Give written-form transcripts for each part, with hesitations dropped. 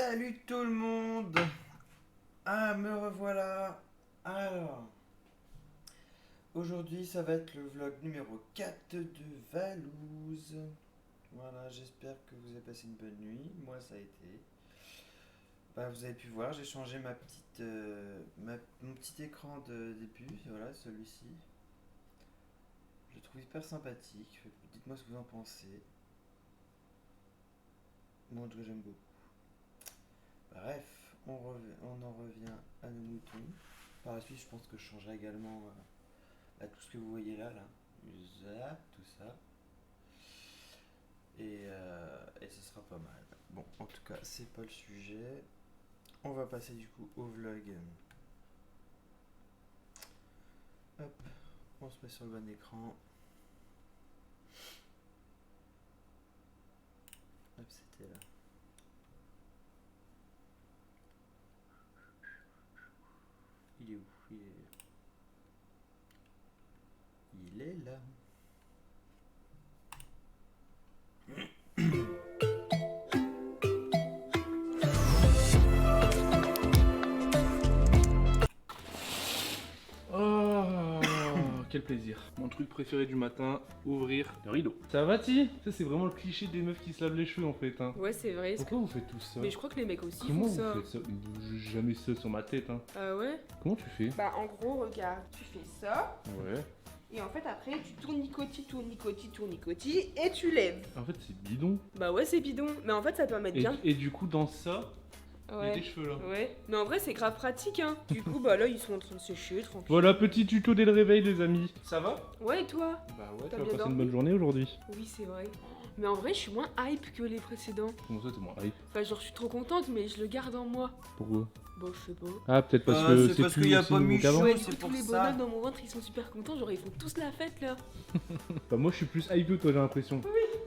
Salut tout le monde. Ah, me revoilà. Alors, aujourd'hui ça va être le vlog numéro 4 de Valouz. Voilà, j'espère que vous avez passé une bonne nuit. Moi ça a été. Bah, vous avez pu voir, j'ai changé mon petit écran de début. Voilà, celui-ci. Je le trouve hyper sympathique. Dites-moi ce que vous en pensez. Moi en tout cas j'aime beaucoup. Bref, on en revient à nos moutons. Par la suite, je pense que je changerai également à tout ce que vous voyez là, Zap, tout ça. Et ce sera pas mal. Bon, en tout cas, c'est pas le sujet. On va passer du coup au vlog. Hop, on se met sur le bon écran. Hop, c'était là. Il est où? Il est là. Oh, quel plaisir. Mon truc préféré du matin, ouvrir le rideau. Ça va, Ti? Ça, c'est vraiment le cliché des meufs qui se lavent les cheveux en fait. Hein. Ouais, c'est vrai. Pourquoi vous faites tout ça? Mais je crois que les mecs aussi Comment font vous ça. faites ça? J'ai jamais ça sur ma tête. Hein. Ah ouais? Comment tu fais? Bah en gros, regarde, tu fais ça. Ouais. Et en fait après tu tournicotis et tu lèves. En fait, c'est bidon. Bah ouais, c'est bidon. Mais en fait ça peut mettre bien. Et du coup, dans ça, il y a Ouais. tes cheveux là. Ouais. Mais en vrai c'est grave pratique hein. Du coup bah là ils sont en train de sécher tranquille. Voilà, petit tuto dès le réveil, les amis. Ça va? Ouais et toi? Bah ouais, T'as tu vas bien passer dormi? une bonne journée aujourd'hui. Oui c'est vrai. Mais en vrai je suis moins hype que les précédents. Comment ça, t'es moins hype? Enfin genre je suis trop contente mais je le garde en moi. Pourquoi? Bon je sais pas. Ah, peut-être parce Ah, que c'est c'est parce plus qu'il y a aussi pas nouveau Michou. qu'avant. Ouais, c'est du coup, pour tous les ça. bonhommes dans mon ventre ils sont super contents, genre ils font tous la fête là. Bah, moi, je suis plus hype que toi, j'ai l'impression.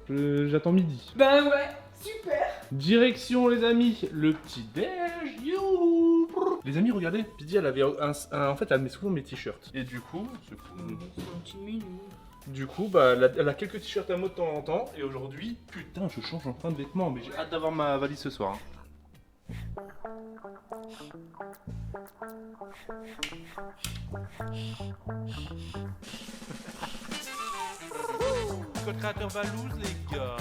J'attends midi. Bah ouais, super. Direction les amis, le petit déj, you. Les amis, regardez, Pidi elle avait en fait elle met souvent mes t-shirts. Et du coup, c'est cool. C'est un petit minou. Du coup, bah elle a quelques t-shirts à moi de temps en temps. Et aujourd'hui, putain, je change enfin de vêtements, mais j'ai hâte d'avoir ma valise ce soir. Hein. Code créateur Valouz, les gars.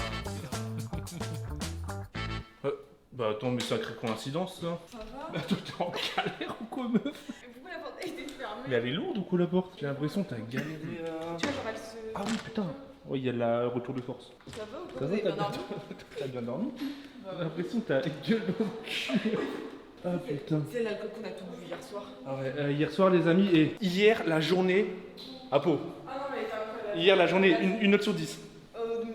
Bah attends, mais sacrée coïncidence ça. Ça va? Bah toi t'es en galère ou quoi, meuf? Pourquoi la porte a été fermée? Mais elle est lourde ou quoi la porte? J'ai l'impression que t'as galéré à... Tu vois, genre elle se. Ah oui, putain. Oui, il y a le retour de force. Ça va ou quoi? Ça Vous va, avez bien dormi? T'as bien dormi? J'ai l'impression que t'as gueule au cul. Ah putain. C'est l'alcool qu'on a tout bu hier soir. Ah ouais, hier soir les amis, et hier la journée à Pau. Ah non, mais elle était incroyable. Hier la journée, une note sur 10.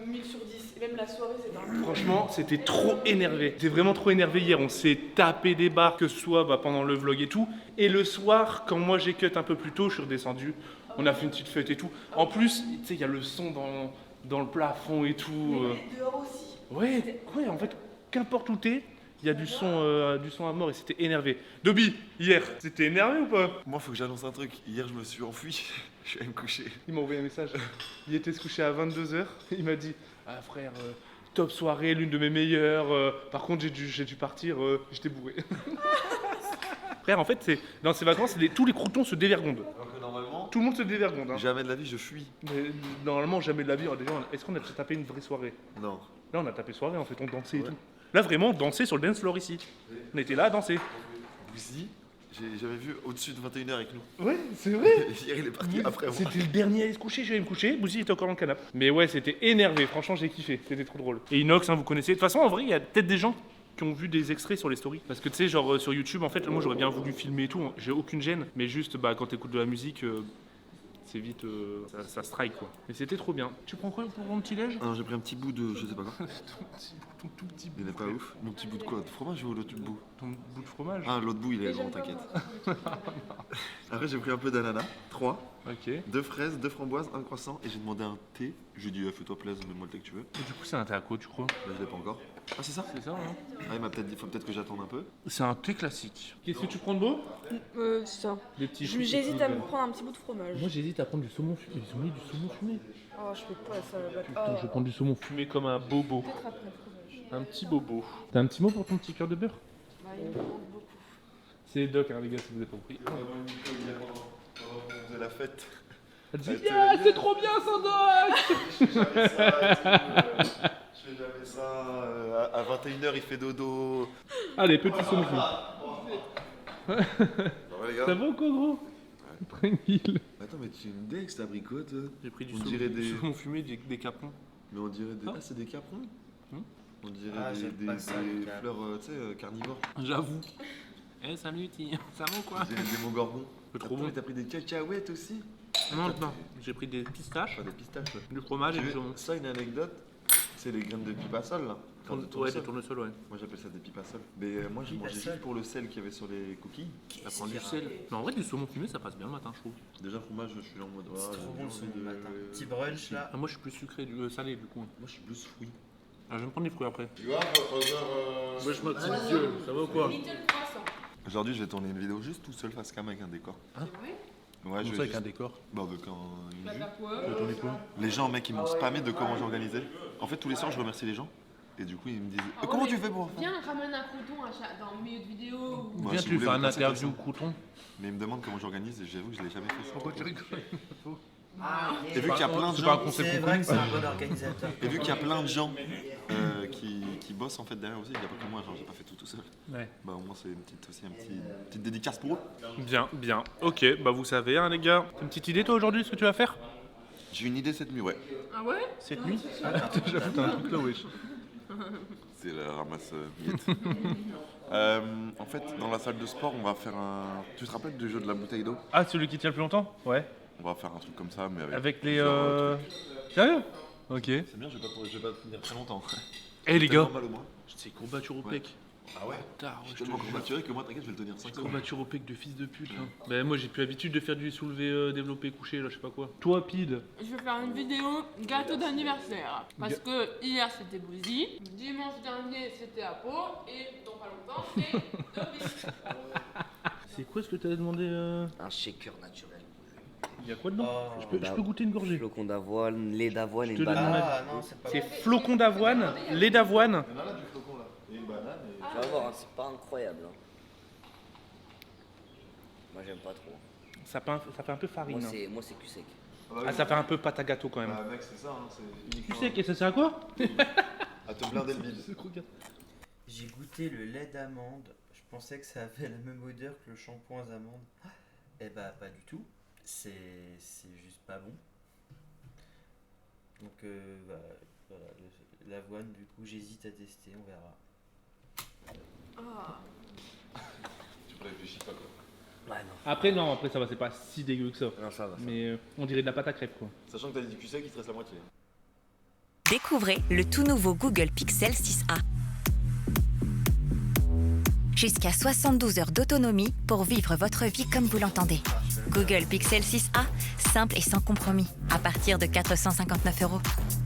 1000 sur 10. Et même la soirée, c'était un. Franchement, c'était trop énervé. C'était vraiment trop énervé hier. On s'est tapé des barres, que ce soit pendant le vlog et tout. Et le soir, quand moi j'ai cut un peu plus tôt, je suis redescendu. On a fait une petite fête et tout. En plus, tu sais, il y a le son dans le plafond et tout. Mais dehors aussi. Ouais, en fait, qu'importe où t'es, il y a du son à mort et c'était énervé. Dobby, hier, c'était énervé ou pas? Moi, faut que j'annonce un truc. Hier, je me suis enfui. Je suis allé me coucher. Il m'a envoyé un message. Il était se coucher à 22 h. Il m'a dit: ah frère, top soirée, l'une de mes meilleures. Par contre, j'ai dû partir, j'étais bourré. Frère, en fait, dans ces vacances, tous les croutons se dévergondent. Alors que normalement, Tout le monde se dévergonde. Hein. jamais de la vie, je fuis. Mais, normalement, jamais de la vie. Déjà, est-ce qu'on a tapé une vraie soirée? Non. Là, on a tapé soirée, en fait, on dansait et Ouais. tout. Là, vraiment, on dansait sur le dance floor ici. On était là à danser. Bouzy, j'avais vu au-dessus de 21 h avec nous. Ouais, c'est vrai. Hier, il est parti après moi. C'était le dernier à aller se coucher, j'allais me coucher, Bouzy était encore dans le canapé. Mais ouais, c'était énervé, franchement j'ai kiffé, c'était trop drôle. Et Inox, hein, vous connaissez. De toute façon, en vrai, il y a peut-être des gens qui ont vu des extraits sur les stories. Parce que tu sais, genre sur YouTube, en fait, moi j'aurais bien voulu filmer et tout, hein. J'ai aucune gêne, mais juste quand t'écoutes de la musique, c'est vite, ça strike quoi. Mais c'était trop bien. Tu prends quoi pour mon petit déj? Alors, j'ai pris un petit bout de je sais pas quoi. Ton tout petit bout. Il est pas ouf. Mon petit bout de quoi? De fromage ou l'autre bout? Ton bout de fromage. Ah, l'autre bout, il est grand, t'inquiète. Après, j'ai pris un peu d'ananas, 3, Ok. Et 2 fraises, 2 framboises, un croissant et j'ai demandé un thé. Je lui ai dit, fais-toi plaisir, mets-moi le thé que tu veux. du coup, c'est un thé à quoi, tu crois? Là, je l'ai pas encore. Ah, c'est ça? C'est ça, hein? Ah, il m'a peut-être dit, faut peut-être que j'attende un peu. C'est un thé classique. Qu'est-ce que tu prends de beau? C'est ça. Des petits J'hésite à me prendre un petit bout de fromage. Moi j'hésite à prendre du saumon fumé. Ils ont mis du saumon fumé. Oh, je peux pas ça là-bas. Putain, je vais prendre du saumon fumé comme un bobo. Peut-être après le fromage. Un petit bobo. T'as un petit mot pour ton petit cœur de beurre? il me manque beaucoup. C'est Doc, hein, les gars, si vous avez pas compris. Vraiment, Nico, il y a pendant qu'on faisait la fête. Elle dit Elle te yeah, dit- c'est trop bien sans Doc. Je fais jamais ça, et tout, je fais jamais ça. À 21h, il fait dodo. Allez, petit son. Ça va, les gars? Ça va ou quoi, gros? Tranquille. Attends, mais tu me dis que c'est abricot, toi? J'ai pris du On dirait des- saumon fumé, des caprons. Mais on dirait des. Ah. Ah, c'est des caprons? Hmm. On dirait Ah, des, j'aime des- pas ça, des les capres. fleurs, tu sais, carnivores. J'avoue. Eh, salut, ça va ou quoi? On dirait des mogorgons. C'est trop Attends, bon. mais t'as pris des cacahuètes aussi? Non, non, j'ai pris des pistaches, Pas des pistaches, ouais. du fromage et J'ai du vu saumon. ça, une anecdote, c'est les graines de pipasol là. Graines de Ouais, tournesol. des tournesols, ouais. Moi j'appelle ça des pipasol. Mais moi je mangeais Pipasol. juste pour le sel qu'il y avait sur les cookies. Ça prend du sel. Mais en vrai, du saumon fumé, ça passe bien le matin, je trouve. Déjà fromage, je suis là en mode. C'est ah, trop j'ai bon le envie saumon de- le matin. Petit brunch là. Ah, moi, je suis plus sucré, salé, du coup. Moi je suis plus fruit. Ah, je vais me prendre des fruits après. Tu vois, Moi, je m'attends Dieu, ça va ou quoi? Little croissant. Aujourd'hui je vais tourner une vidéo juste tout seul face cam avec un décor. C'est vrai? Ouais, je vais juste- décor? Bah avec une Bah, vue. t'as quoi? Tourner quoi? Les gens mec ils m'ont spammé de comment j'organisais. En fait tous les soirs je remercie les gens. Et du coup ils me disent Ah ouais, comment mais tu fais pour faire? Viens, ramène un crouton dans le milieu de vidéo. ou- Moi, Viens, si tu vous lui fais voulez, un vous passez interview ça. crouton. Mais ils me demandent comment j'organise et j'avoue que je l'ai jamais fait. Pourquoi tu rigoles? Et vu qu'il y a plein de C'est pas un gens, concept C'est crouton. vrai que c'est un bon organisateur. et vu qu'il y a plein de gens qui bossent en fait derrière aussi, il n'y a pas que moi, genre j'ai pas fait tout seul. Ouais. Bah au moins c'est une petite dédicace pour eux. Bien, bien. Ok, bah vous savez, hein, les gars. T'as une petite idée, toi, aujourd'hui, ce que tu vas faire? J'ai une idée cette nuit, ouais. Ah ouais? Cette nuit? J'avoue, t'as un truc là, wesh. C'est la ramasse miettes. En fait, dans la salle de sport, on va faire un. Tu te rappelles du jeu de la bouteille d'eau? Ah, celui qui tient le plus longtemps? Ouais. On va faire un truc comme ça, mais avec. Avec les. plusieurs, Sérieux? Ok. C'est bien, je vais pas tenir très longtemps. Eh, les gars. Tellement mal au bras. C'est courbature au Ouais. pec. Ah ouais? Tard, Je suis tellement courbaturé que moi, t'inquiète, je vais le tenir 5 secondes. Courbature au pec de fils de pute, là. Bah, moi, j'ai plus l'habitude de faire du soulevé développé couché, là, je sais pas quoi. Toi, Pide. Je vais faire une vidéo gâteau d'anniversaire. Parce que hier c'était Bouzy, dimanche dernier c'était Apo, et dans pas longtemps c'est Doris. C'est quoi ce que t'as demandé Un shaker naturel. Il y a quoi dedans? Oh. Je peux goûter une gorgée. Flocon d'avoine, lait d'avoine et Je te une donne mon banane. Ah non, c'est pas C'est bon. flocon d'avoine, lait d'avoine. Il y en a là du flocon là. Et une banane et. Tu vas voir, hein, c'est pas incroyable. Hein. Moi j'aime pas trop. Ça fait un peu farine. hein. Moi c'est cul sec. Ah, ça fait un peu pâte à gâteau quand même. Bah mec, c'est ça, hein, c'est Tu uniquement. sais, et ça sert à quoi? À te blinder le bide. J'ai goûté le lait d'amande. Je pensais que ça avait la même odeur que le shampoing aux amandes. Eh bah pas du tout. C'est juste pas bon. Donc voilà, l'avoine du coup j'hésite à tester, on verra. Ah. Tu réfléchis pas quoi. Ouais, non. Après, non, après ça va, c'est pas si dégueu que ça. Non, ça va. Mais on dirait de la pâte à crêpes quoi. Sachant que t'as dit du cul sec, il te reste la moitié. Découvrez le tout nouveau Google Pixel 6a. Jusqu'à 72 heures d'autonomie pour vivre votre vie comme vous l'entendez. Google Pixel 6a, simple et sans compromis, à partir de 459 €.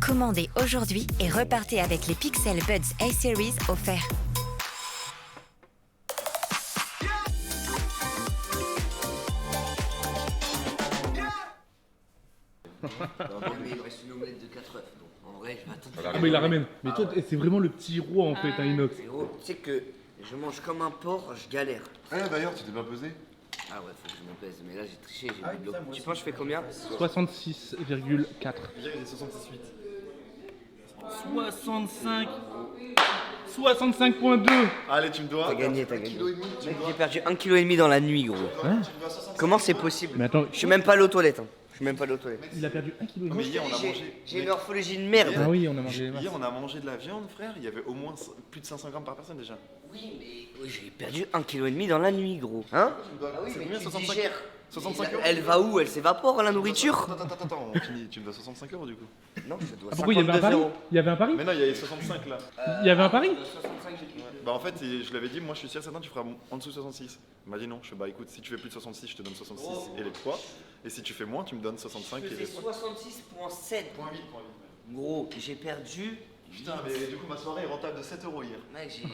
Commandez aujourd'hui et repartez avec les Pixel Buds A-Series offerts. Mais il me reste une omelette de 4 œufs. Donc en vrai, je vais attendre. Ah, mais il la ramène. Mais toi, c'est vraiment le petit roi en fait, un inox. Frérot, tu sais que je mange comme un porc, je galère. Ah d'ailleurs, tu t'es pas pesé? Ah ouais, faut que je me pèse. Mais là j'ai triché, j'ai Ah, mis de l'eau. putain, moi Tu aussi, penses je fais combien 66,4. Hier, il est 66,8. 65,2. Allez, tu me dois. T'as gagné, t'as 1,5 gagné. kg, tu me Mec, dois. j'ai perdu 1,5 kg dans la nuit, gros. Comment c'est possible? Mais attends, Je suis même pas allé aux toilettes. Hein. Je suis même pas allé aux toilettes. il a perdu 1 kg. Mais hier, on a J'ai- mangé. J'ai une morphologie de merde. Ah oui, on a mangé les masses. Hier, on a mangé de la viande, frère. Il y avait au moins plus de 500 grammes par personne déjà. Oui, mais j'ai perdu 1,5 kg dans la nuit, gros. Hein? Ah oui, c'est combien 65 digères. 65 €? Elle va où? Elle s'évapore, la nourriture? Attends, on finit. Tu me dois 65 € du coup. Non, je dois Ah, pourquoi il y avait un 52 pari? €. Il y avait un pari? Mais non, il y avait 65 là. Il y avait un pari? 65, j'ai pris. Bah en fait, je l'avais dit, moi je suis sûr certain tu feras en dessous de 66. Il m'a dit non, je fais bah écoute, si tu fais plus de 66, je te donne 66 et les poids. Et si tu fais moins, tu me donnes 65 Je et fais les poids. 66,7. Point 8. Gros, j'ai perdu. Putain, mais du coup ma soirée est rentable de 7 € hier. Mec, j'ai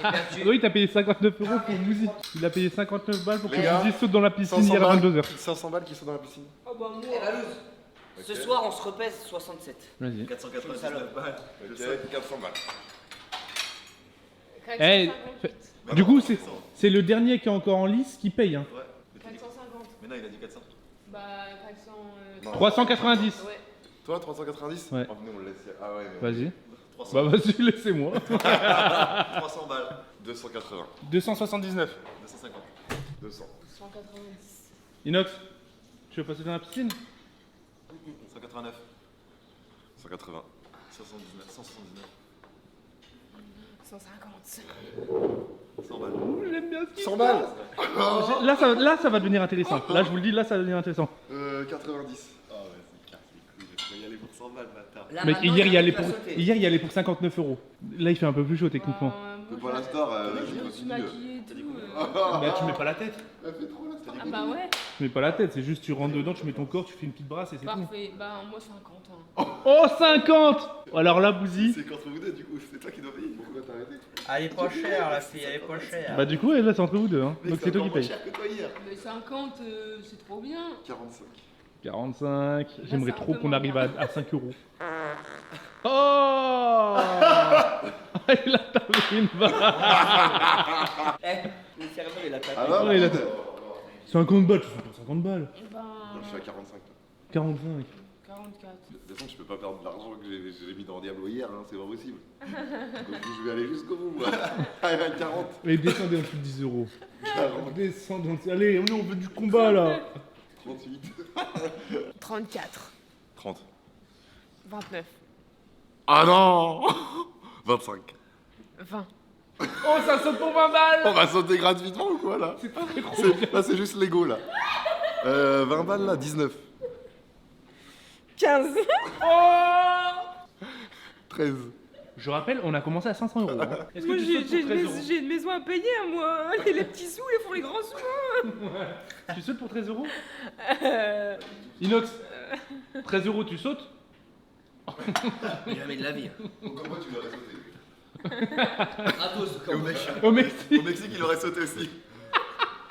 perdu. Oui, t'as payé 59 € pour Bouzy. Il a payé 59 balles pour que Les gars, Bouzy saute dans la piscine hier à 22h. 500 balles qui sont dans la piscine. Oh bah moi. Eh, la loose. Ce soir, on se repèse 67. Vas-y. 499 balles. Ok, 400 balles. Eh, 458. Du coup, c'est le dernier qui est encore en lice qui paye. Hein. Ouais. 450. Mais non, il a dit 400. Bah, 400. Non. 390. Ouais. Toi, 390 Ouais. Oh, venez, on le laisse. Ah ouais, mais. Vas-y. 300. Bah vas-y, laissez-moi. 300 balles. 280. 279. 250. 200. 190. Inox, tu veux passer dans la piscine? 189. 180. 79. 179. 150. 100 balles. J'aime bien ce 100 balles Là, ça va devenir intéressant. Là, je vous le dis, là, ça va devenir intéressant. 90. Ah ouais, c'est casse les couilles. Je vais y aller pour 100 balles, bâtard. Là, Mec, maintenant, hier, il y a allait plus pour... à sauter. hier, il y allait pour 59 €. Là, il fait un peu plus chaud techniquement. Le Pôle Astor, Je vas-y, me suis continue. maquillée et tout. Bah, tu mets pas la tête. Elle fait trop là, t'as dit Ah bah ouais, Tu mets pas la tête, c'est juste tu rentres dedans, tu mets ton corps, tu fais une petite brasse et c'est tout. parfait. Bah moi 50 ans. Oh, 50! Alors là, Bouzy. C'est contre vous deux, du coup, c'est toi qui dois payer. Pourquoi t'as arrêté? Elle est pas chère, la fille, elle est pas chère. Bah, du coup, là, c'est entre vous deux. Hein. Mec, Donc, c'est toi qui encore moins paye. cher que toi hier. Mais 50, c'est trop bien. 45. 45. J'aimerais c'est un trop peu qu'on moins arrive bien. à 5 €. Oh! Il a tapé une barre. Le serveur, il a tapé. Ah bah, Ouais, il a- ouais. 50 balles, tu fais pas 50 balles. Ben, Non, je suis à 45. 45. 44. De toute façon, je peux pas perdre de l'argent que j'ai mis dans Diablo hier, hein, c'est pas possible. Donc, je vais aller jusqu'au bout, moi. Allez, à 40. Mais descendez en dessous de 10 €. 40. Descendez en dessous. Allez, on veut du combat là. 38. 34. 30. 29. Ah non 25. 20. Oh, ça saute pour 20 balles. On va sauter gratuitement ou quoi là? C'est pas très gros. Là, c'est juste Lego là. 20 balles là, 19. 15. 13. Je rappelle, on a commencé à 500 €. Hein. Est-ce que Moi tu sautes pour 13 €? j'ai une maison à payer, moi. Les petits sous, ils font les grands sous. Tu sautes pour 13 €? Inox, 13 € tu sautes? Jamais de la vie. Donc, moi, tu l'aurais sauté. Gratos, comme machin. Au Mexique. Au Mexique, il aurait sauté aussi.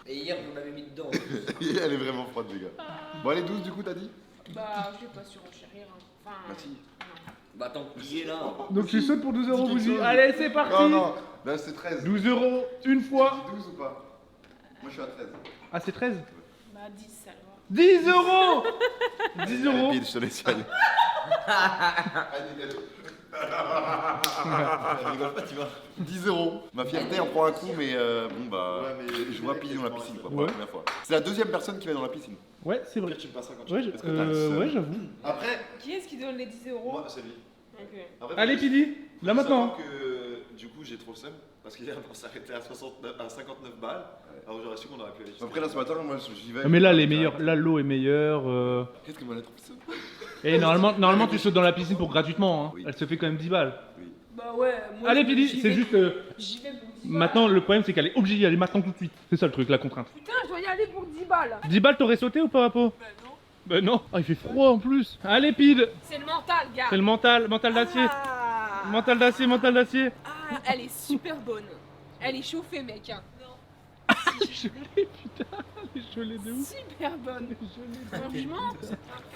Et hier, vous m'avez mis dedans. Elle est vraiment froide, les gars. Bon, allez, 12 du coup, t'as dit? Bah, je vais pas surenchérir. Hein. Enfin. Bah, si. Bah, tant qu'il est là. Donc tu sautes pour 12 € Dis quelque Bouzy. chose. Allez, c'est parti. Non, non, là c'est 13. 12 € une fois. 12 ou pas? Moi, je suis à 13. Ah, c'est 13? Bah, 10 alors. 10 €. 10 €. Pile, je te laisse y aller. Rigole pas, tu vas. 10 €. Ma fierté en prend un coup, mais bon, bah. Je vois piller dans la piscine, quoi, pour Ouais. la première fois. C'est la deuxième personne qui va dans la piscine. Ouais, c'est vrai. Tu me passeras quand Ouais, tu Est-ce que t'as le seum ouais, j'avoue. Après, Qui est-ce qui donne les 10 euros? moi, c'est lui. Ok. Après, Allez, faut- Pidi, là faut maintenant. savoir que du coup, j'ai trop le seum. Parce qu'hier, on s'arrêtait à 59 balles. Alors, j'aurais su qu'on aurait pu aller jusqu'à. Après, là, ce matin, moi, j'y vais. Ah, mais là, les meilleurs, là, l'eau est meilleure. Qu'est-ce que moi, j'ai trop le seum? Et normalement, tu sautes dans la piscine pour gratuitement. Hein. Oui. Elle se fait quand même 10 balles. Bah ouais. Moi, Allez, j'y Pidi, c'est vais- juste. J'y vais pour 10 balles. Maintenant, le problème, c'est qu'elle est obligée d'y aller maintenant tout de suite. C'est ça le truc, la contrainte. Putain, je dois y aller pour 10 balles. 10 balles, t'aurais sauté ou pas, Apo? Bah non. Ben non. Ah, il fait froid en plus. Allez, Pide. C'est le mental, gars. C'est le mental d'acier. Ah. Mental d'acier, mental d'acier. Ah, elle est super bonne. Elle est chauffée, mec. Hein. Gelé, putain. Elle est gelée de ouf. Super bonne. Franchement.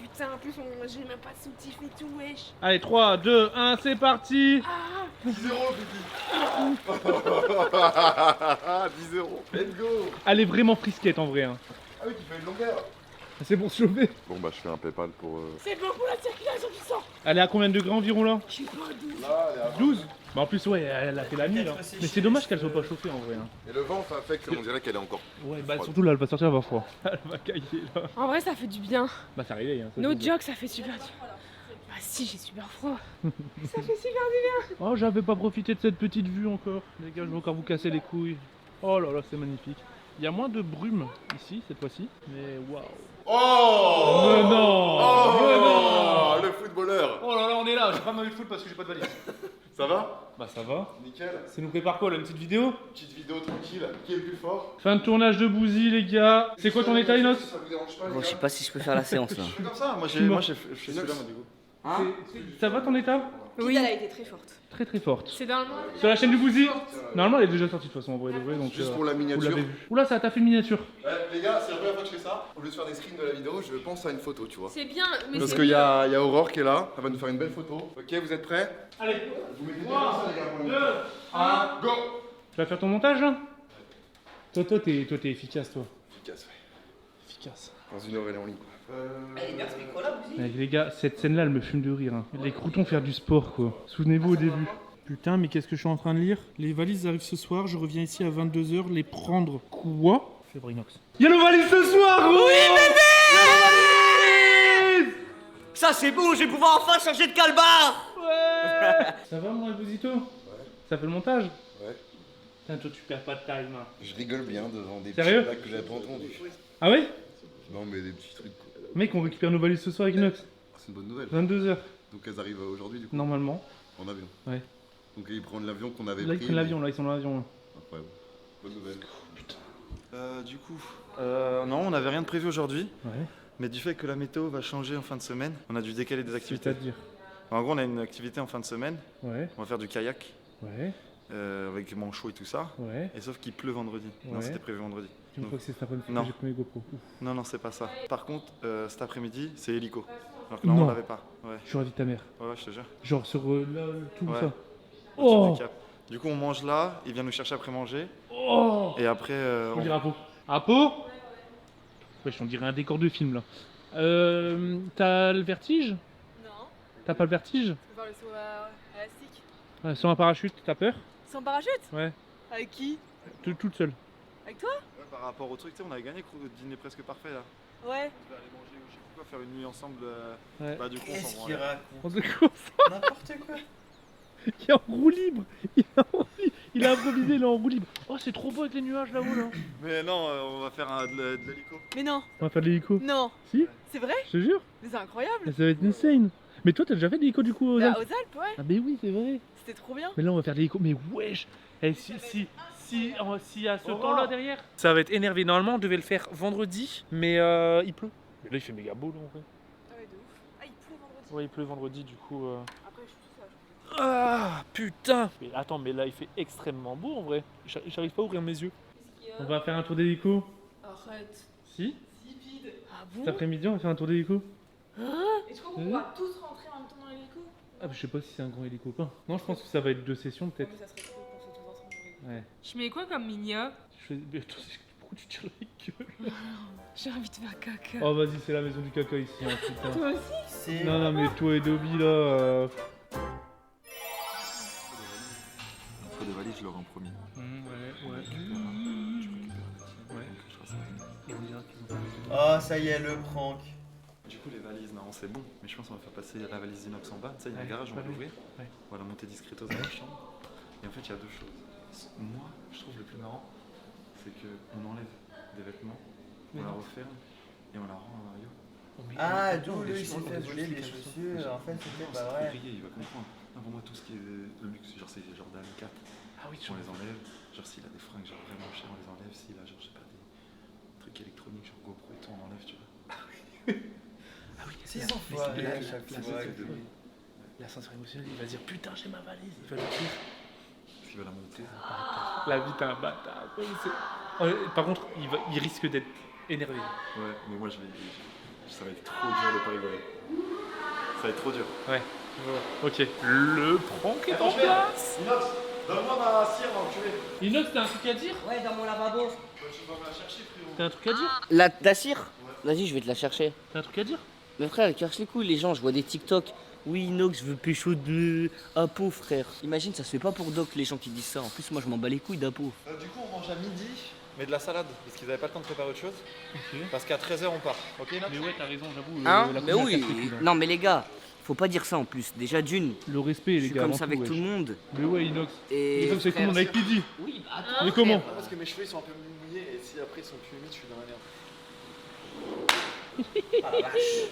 Putain, en plus, j'ai même pas de soutif et tout, wesh. Allez, 3, 2, 1, c'est parti. Ah. 10 €, Pidi. 10 €. Let's go. Elle est vraiment frisquette en vrai. Hein. Ah oui, tu fais une longueur. C'est pour se chauffer. Bon, bah, je fais un PayPal pour. C'est bon pour la circulation du sang. Elle est à combien de degrés environ là? Je sais pas d'où. Là, elle est à 12. Bah en plus, ouais, elle a fait la nuit là. aussi Mais c'est dommage qu'elle soit pas chauffée en vrai. Hein. Et le vent, ça fait qu'on dirait qu'elle est encore. Ouais, bah surtout là, elle va sortir, elle va froid. Elle va cailler là. En vrai, ça fait du bien. Bah ça réveille. Hein, ça, No c'est bien. joke, ça fait super du bien. Bah si, j'ai super froid. Ça fait super du bien. Oh, j'avais pas profité de cette petite vue encore. Les gars, je vais encore vous casser les couilles. Oh là là, c'est magnifique. Il y a moins de brume ici cette fois-ci, mais waouh. Oh Mais non. Mais non. Le footballeur. Oh là là, on est là. J'ai pas mal de foot parce que j'ai pas de valise. Ça va? Bah ça va. Nickel. Ça nous prépare quoi là, une petite vidéo? Petite vidéo tranquille. Qui est le plus fort? Fin de tournage de Bouzy les gars. C'est quoi ton état Inos? Ça vous dérange pas, les Bon, je sais gars? pas si je peux faire la séance là. Je fais comme ça. Moi, suis mort. je fais celui-là, moi, du coup. Hein? Ça va ton état? Oui, elle a été très forte. Très très forte. C'est dans le monde. Sur la chaîne du Bouzy. Normalement elle est déjà sortie de toute façon en vrai de vrai donc Juste pour la vous miniature. l'avez vu. Oula ça t'a fait une miniature. Ouais, les gars, c'est la première fois que je fais ça. Au lieu de faire des screens de la vidéo, je pense à une photo, tu vois. C'est bien, mais Parce c'est qu'il y a Aurore qui est là. Elle va nous faire une belle photo. Ok, vous êtes prêts? Allez. Vous mettez 3, ça, les gars, pour 2, le- 1, Go! Tu vas faire ton montage là? Toi, t'es efficace, toi. Efficace, ouais. Efficace. Dans 1 heure, elle est en ligne, quoi. Allez, merci, mais quoi là, vous Ouais, les gars, cette scène-là, elle me fume de rire. Hein. Les croutons faire du sport, quoi. Souvenez-vous au début. Putain, mais qu'est-ce que je suis en train de lire? Les valises arrivent ce soir, je reviens ici à 22h, les prendre. Quoi? Fébrinox. Y'a nos valises ce soir, gros! Oui, bébé! Ça, c'est bon, je vais pouvoir enfin changer de calbar. Ouais! Ça va, mon Alvosito? Ouais. Ça fait le montage? Ouais. Putain, toi, tu perds pas de time. Hein. Je rigole bien devant des Sérieux petits blagues que j'avais pas entendus. Ah ouais? Non, mais des petits trucs, quoi. Mec, on récupère nos valises ce soir avec Inox. C'est une bonne nouvelle. 22h, Donc elles arrivent aujourd'hui, du coup, normalement. en avion. Ouais. Donc ils prennent l'avion qu'on avait Là, ils pris. prennent l'avion, là, ils sont dans l'avion. Là. Incroyable. Bonne nouvelle. Du coup, non, on n'avait rien de prévu aujourd'hui. Ouais. Mais du fait que la météo va changer en fin de semaine, on a dû décaler des activités. C'est-à-dire? En gros, on a une activité en fin de semaine. Ouais, On va faire du kayak ouais, avec manchot et tout ça. ouais. Et sauf qu'il pleut vendredi. Non, Ouais. c'était prévu vendredi. Tu me crois que c'est cet après-midi Non. que j'ai pris mes GoPro. Ouf. Non, c'est pas ça. Par contre, cet après-midi, c'est hélico. Alors que non, Non. on l'avait pas. Ouais, Je suis ravi de ta mère. ouais, je te jure. Genre sur là, tout Ouais. ça. Au-dessus Oh! du Cap. Du coup, on mange là, il vient nous chercher après manger. Oh! Et après, Faut dire Apo. Apo? Ouais, je t'en dirais un décor de film là. T'as le vertige? Non, T'as pas le vertige? on va faire le saut à élastique. Ouais, sans un parachute, t'as peur? Sans parachute? Ouais. Avec qui? Toute seule. Avec toi? ouais, par rapport au truc, tu sais, on avait gagné le dîner presque parfait là. Ouais. On devait aller manger ou je sais plus quoi, faire une nuit ensemble. Ouais. Bah, du coup, on Qu'est-ce s'en qu'il branlait. raconte? On se quoi ça? N'importe quoi. Il est en roue libre. Il a improvisé, il est en roue libre. Oh, c'est trop beau avec les nuages là-haut là. Mais non, on va faire de l'hélico. Mais non, On va faire de l'hélico. non. Si? C'est vrai? Je te jure. Mais c'est incroyable. Ça va être insane. Mais toi, t'as déjà fait de l'hélico du coup aux Bah, Alpes? aux Alpes, ouais. Ah, mais oui, c'est vrai. C'était trop bien. Mais là, on va faire de l'hélico. Mais wesh! S'il y a ce temps-là derrière. Ça va être énervé. Normalement, on devait le faire vendredi, mais il pleut. Et là, il fait méga beau là en vrai. Ah ouais, de ouf. Ah, il pleut vendredi. Ouais, il pleut vendredi, du coup. Après, je suis tout seul. Ah putain! Mais attends, mais là, il fait extrêmement beau en vrai. J'arrive pas à ouvrir mes yeux. On va faire un tour d'hélico. Arrête. Si? Si vide. Ah Cet bon? après-midi, on va faire un tour d'hélico. Et tu crois qu'on va tous rentrer en même temps dans l'hélico? Ah, je sais pas si c'est un grand hélico ou pas. Non, je pense que ça va être 2 sessions peut-être. Mais ça serait cool qu'on soit tous ensemble. Ouais. Je mets quoi comme mignon? Je fais... Mais attends, pourquoi tu tires la gueule? J'ai envie de faire caca. Oh, vas-y, c'est la maison du caca ici, hein, putain. Toi aussi? C'est. Non, non, mais toi et Dobby là. Il faut des valises, je leur en premier. Ouais. Oh, ça y est, le prank. Du coup, les valises, non, c'est bon. Mais je pense qu'on va faire passer la valise d'inox en bas. Tu sais, il y a un Ouais, garage, on va ouais. l'ouvrir. Ouais. On va la monter discretos dans la chambre. Et en fait, il y a deux choses. Moi, je trouve le plus marrant, c'est qu'on enlève des vêtements, on la referme et on la rend à Mario. Ah, d'où lui il s'est fait voler les chaussures. En fait, c'était pas vrai. Il va comprendre. Non, pour moi, tout ce qui est le luxe, genre c'est genre d'Anne 4, Ah oui, on les enlève. Genre s'il a des fringues genre vraiment chères, on les enlève. S'il a genre, je sais pas, des trucs électroniques, genre GoPro et tout, on enlève, tu vois. Ah oui, Ces enfoirés à chaque fois. L'ascenseur émotionnel, il va dire putain, j'ai ma valise. Il va l'ouvrir. Parce qu'il va la monter. La vie, t'es un bâtard. Par contre, il risque d'être énervé. Ouais, mais moi, ça va être trop dur de pas rigoler. Ça va être trop dur. Ouais. Ok. Le prank est en place. Inox, donne-moi ma cire, l'enculé. Inox, t'as un truc à dire? Ouais, dans mon lavabo. Tu vas me la chercher, frérot. T'as un truc à dire? Ta cire? Vas-y, je vais te la chercher. T'as un truc à dire? Mais frère, cache les couilles, les gens, je vois des TikTok. Oui, Inox, je veux pécho de Apo, frère. Imagine, ça se fait pas pour Doc, les gens qui disent ça. En plus, moi, je m'en bats les couilles d'Apo. Du coup, on mange à midi, mais de la salade, parce qu'ils avaient pas le temps de préparer autre chose. Ok. Parce qu'à 13h, on part. Ok, Inox? Mais ouais, t'as raison, j'avoue. Hein? la Mais première oui. casse les couilles, là. Non, mais les gars, faut pas dire ça en plus. Déjà, d'une, Le respect, je les suis gars. comme avant ça avec wesh. tout le monde. Mais ouais, Inox. Et. Inox, c'est tout le monde avec Pidi. Oui, bah attends. Mais comment? Parce que mes cheveux ils sont un peu mouillés et si après ils sont plus humides, je suis dans la merde.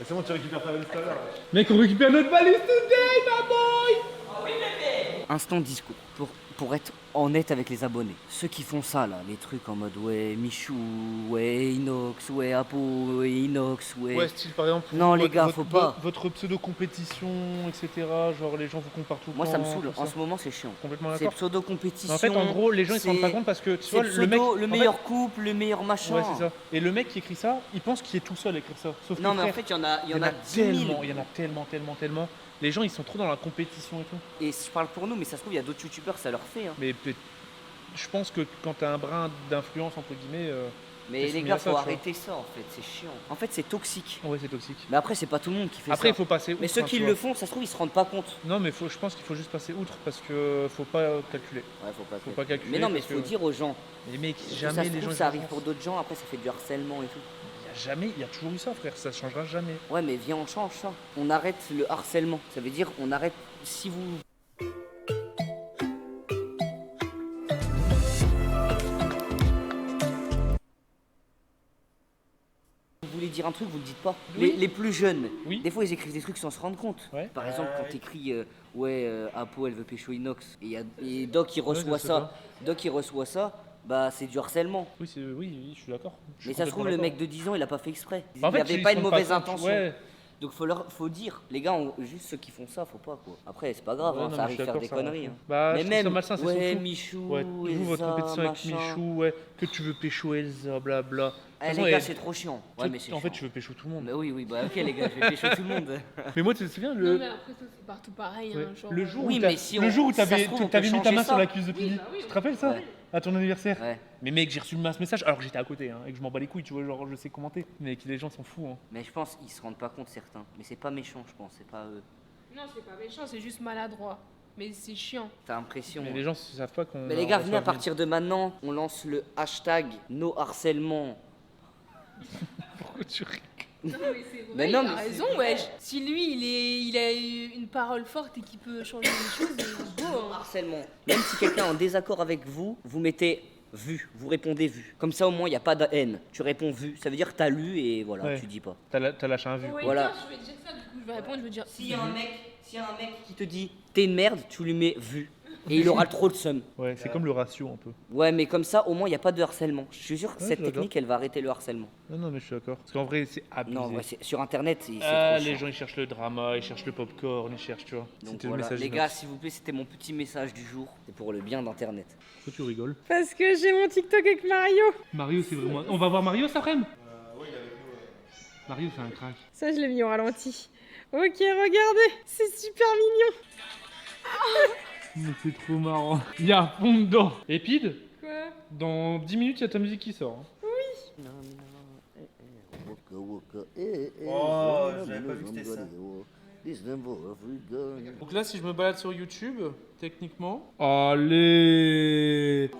C'est bon, tu récupères ta valise tout à l'heure. Mec, on récupère notre valise today, ma boy! Instant discours. Pour être honnête avec les abonnés. Ceux qui font ça, là, les trucs en mode ouais, Michou, ouais, Inox, ouais, Apo, ouais, Inox, ouais. Ouais, style par exemple. Non, les gars, votre- faut pas. Votre pseudo-compétition, etc. Genre, les gens vous comparent tout le Moi, temps. ça me saoule. tout En ça. ce moment, c'est chiant. Complètement C'est d'accord. pseudo-compétition. En fait, en gros, les gens ils se rendent pas compte parce que tu C'est vois, le mec. pseudo, le en fait- meilleur couple, le meilleur machin. Ouais, c'est ça. Et le mec qui écrit ça, il pense qu'il est tout seul à écrire ça. Sauf Non, que mais en frère, fait, il y en a 10 000. tellement, il y en a tellement. Les gens, ils sont trop dans la compétition et tout. Et je parle pour nous, mais ça se trouve, il y a d'autres youtubeurs, ça leur fait. Hein. Mais je pense que quand t'as un brin d'influence, entre guillemets, Mais t'es les soumis gars, à ça, faut tu vois. arrêter ça en fait, c'est chiant. En fait, c'est toxique. ouais, c'est toxique. Mais après, c'est pas tout le monde qui fait Après, ça. il faut passer outre. Mais ceux hein, qui tu le vois. font, ça se trouve, ils se rendent pas compte. Non, mais je pense qu'il faut juste passer outre parce que faut pas calculer. Ouais, faut pas calculer Mais non, mais parce faut que- dire aux gens. Mais mec, Ça jamais se les trouve, gens. ça arrive pour d'autres gens, après ça fait du harcèlement et tout. Il y a toujours eu ça, frère. Ça changera jamais. Ouais, mais viens, on change ça. On arrête le harcèlement. Ça veut dire, on arrête. Si vous. Vous voulez dire un truc, vous le dites pas. Oui. Les plus jeunes, Oui. des fois ils écrivent des trucs sans se rendre compte. Ouais. Par exemple, quand t'écris Apo elle veut pécho Inox et Doc il Ouais, reçoit je sais ça, Doc il reçoit ça, bah c'est du harcèlement. Oui, oui, je suis d'accord. Je suis Mais ça se trouve, le complètement mec de 10 ans il a pas fait exprès. Bah, en Il fait, avait ils pas se une rendent mauvaise compte, intention. ouais. Donc faut dire, les gars, juste ceux qui font ça, faut pas quoi. Après, c'est pas grave, Ouais, hein, non, ça mais je arrive suis faire d'accord, des ça conneries. marche. Hein. Bah, Mais je trouve ça même, malsain, c'est ouais, surtout. Michou, Ouais, toujours votre Elsa, compétition avec machin. Michou, ouais, que tu veux pécho Elsa, blabla. De toute Eh, façon, les gars, et- c'est trop chiant. toi, Ouais, mais c'est en fait, chiant. tu veux pécho tout le monde. Mais oui, bah ok, les gars, je vais pécho tout le monde. Mais moi, tu te souviens, Non, le, mais après, ça, c'est partout pareil. ouais, Hein, genre, le jour Oui, où mais t'as- si le on- jour où ça se t'avais trouve, on peut t'avais mis ta changer main ça. sur la cuisse de Oui, Pili, bah oui, tu te rappelles ça Ouais. à ton anniversaire? Ouais. Mais mec, j'ai reçu ce message alors que j'étais à côté hein, et que je m'en bats les couilles, tu vois, genre je sais commenter. Mais que les gens sont fous. Hein. Mais je pense qu'ils se rendent pas compte certains. Mais c'est pas méchant, je pense, c'est pas eux. Non, c'est pas méchant, c'est juste maladroit. Mais c'est chiant. T'as l'impression. Mais hein. les gens ne savent pas qu'on. Mais les gars, on venez à reçoit partir de maintenant, on lance le hashtag no harcèlement. Pourquoi tu ris? Non, mais c'est vrai, Mais non, il a mais raison, wesh. Si lui, il a eu une parole forte et qu'il peut changer les choses, c'est beau. No Hein. harcèlement. Même si quelqu'un est en désaccord avec vous, vous mettez vu, vous répondez vu. Comme ça au moins il n'y a pas de haine. Tu réponds vu, ça veut dire que t'as lu et voilà, Ouais. tu dis pas. T'as lâché un vu. Ouais, Voilà. tiens, je vais dire ça, du coup, je vais répondre, je vais dire. S'il y a un mec qui te dit t'es une merde, tu lui mets vu. Et il aura trop de seum. Ouais, c'est comme le ratio un peu. Ouais, mais comme ça, au moins, il n'y a pas de harcèlement. Je suis sûr que Ouais, cette je suis technique, elle va arrêter le harcèlement. Non, mais je suis d'accord. Parce qu'en vrai, c'est abusé. Non, ouais, sur Internet, c'est Ah, trop les chiant. gens ils cherchent le drama, ils cherchent le popcorn, ils cherchent, tu vois. Donc C'était voilà, le message les du gars, mec. s'il vous plaît, c'était mon petit message du jour. C'est pour le bien d'Internet. Pourquoi tu rigoles? Parce que j'ai mon TikTok avec Mario. Mario, c'est vraiment. On va voir Mario cet après-midi? Mario, c'est un crack. Ça, je l'ai mis en ralenti. Ok, regardez, c'est super mignon. Mais c'est trop marrant. Il y a fond dedans. Et Pide, Quoi? dans 10 minutes, il y a ta musique qui sort. hein. Oh, j'avais pas vu que c'était ça. Donc là, si je me balade sur YouTube, techniquement. Allez!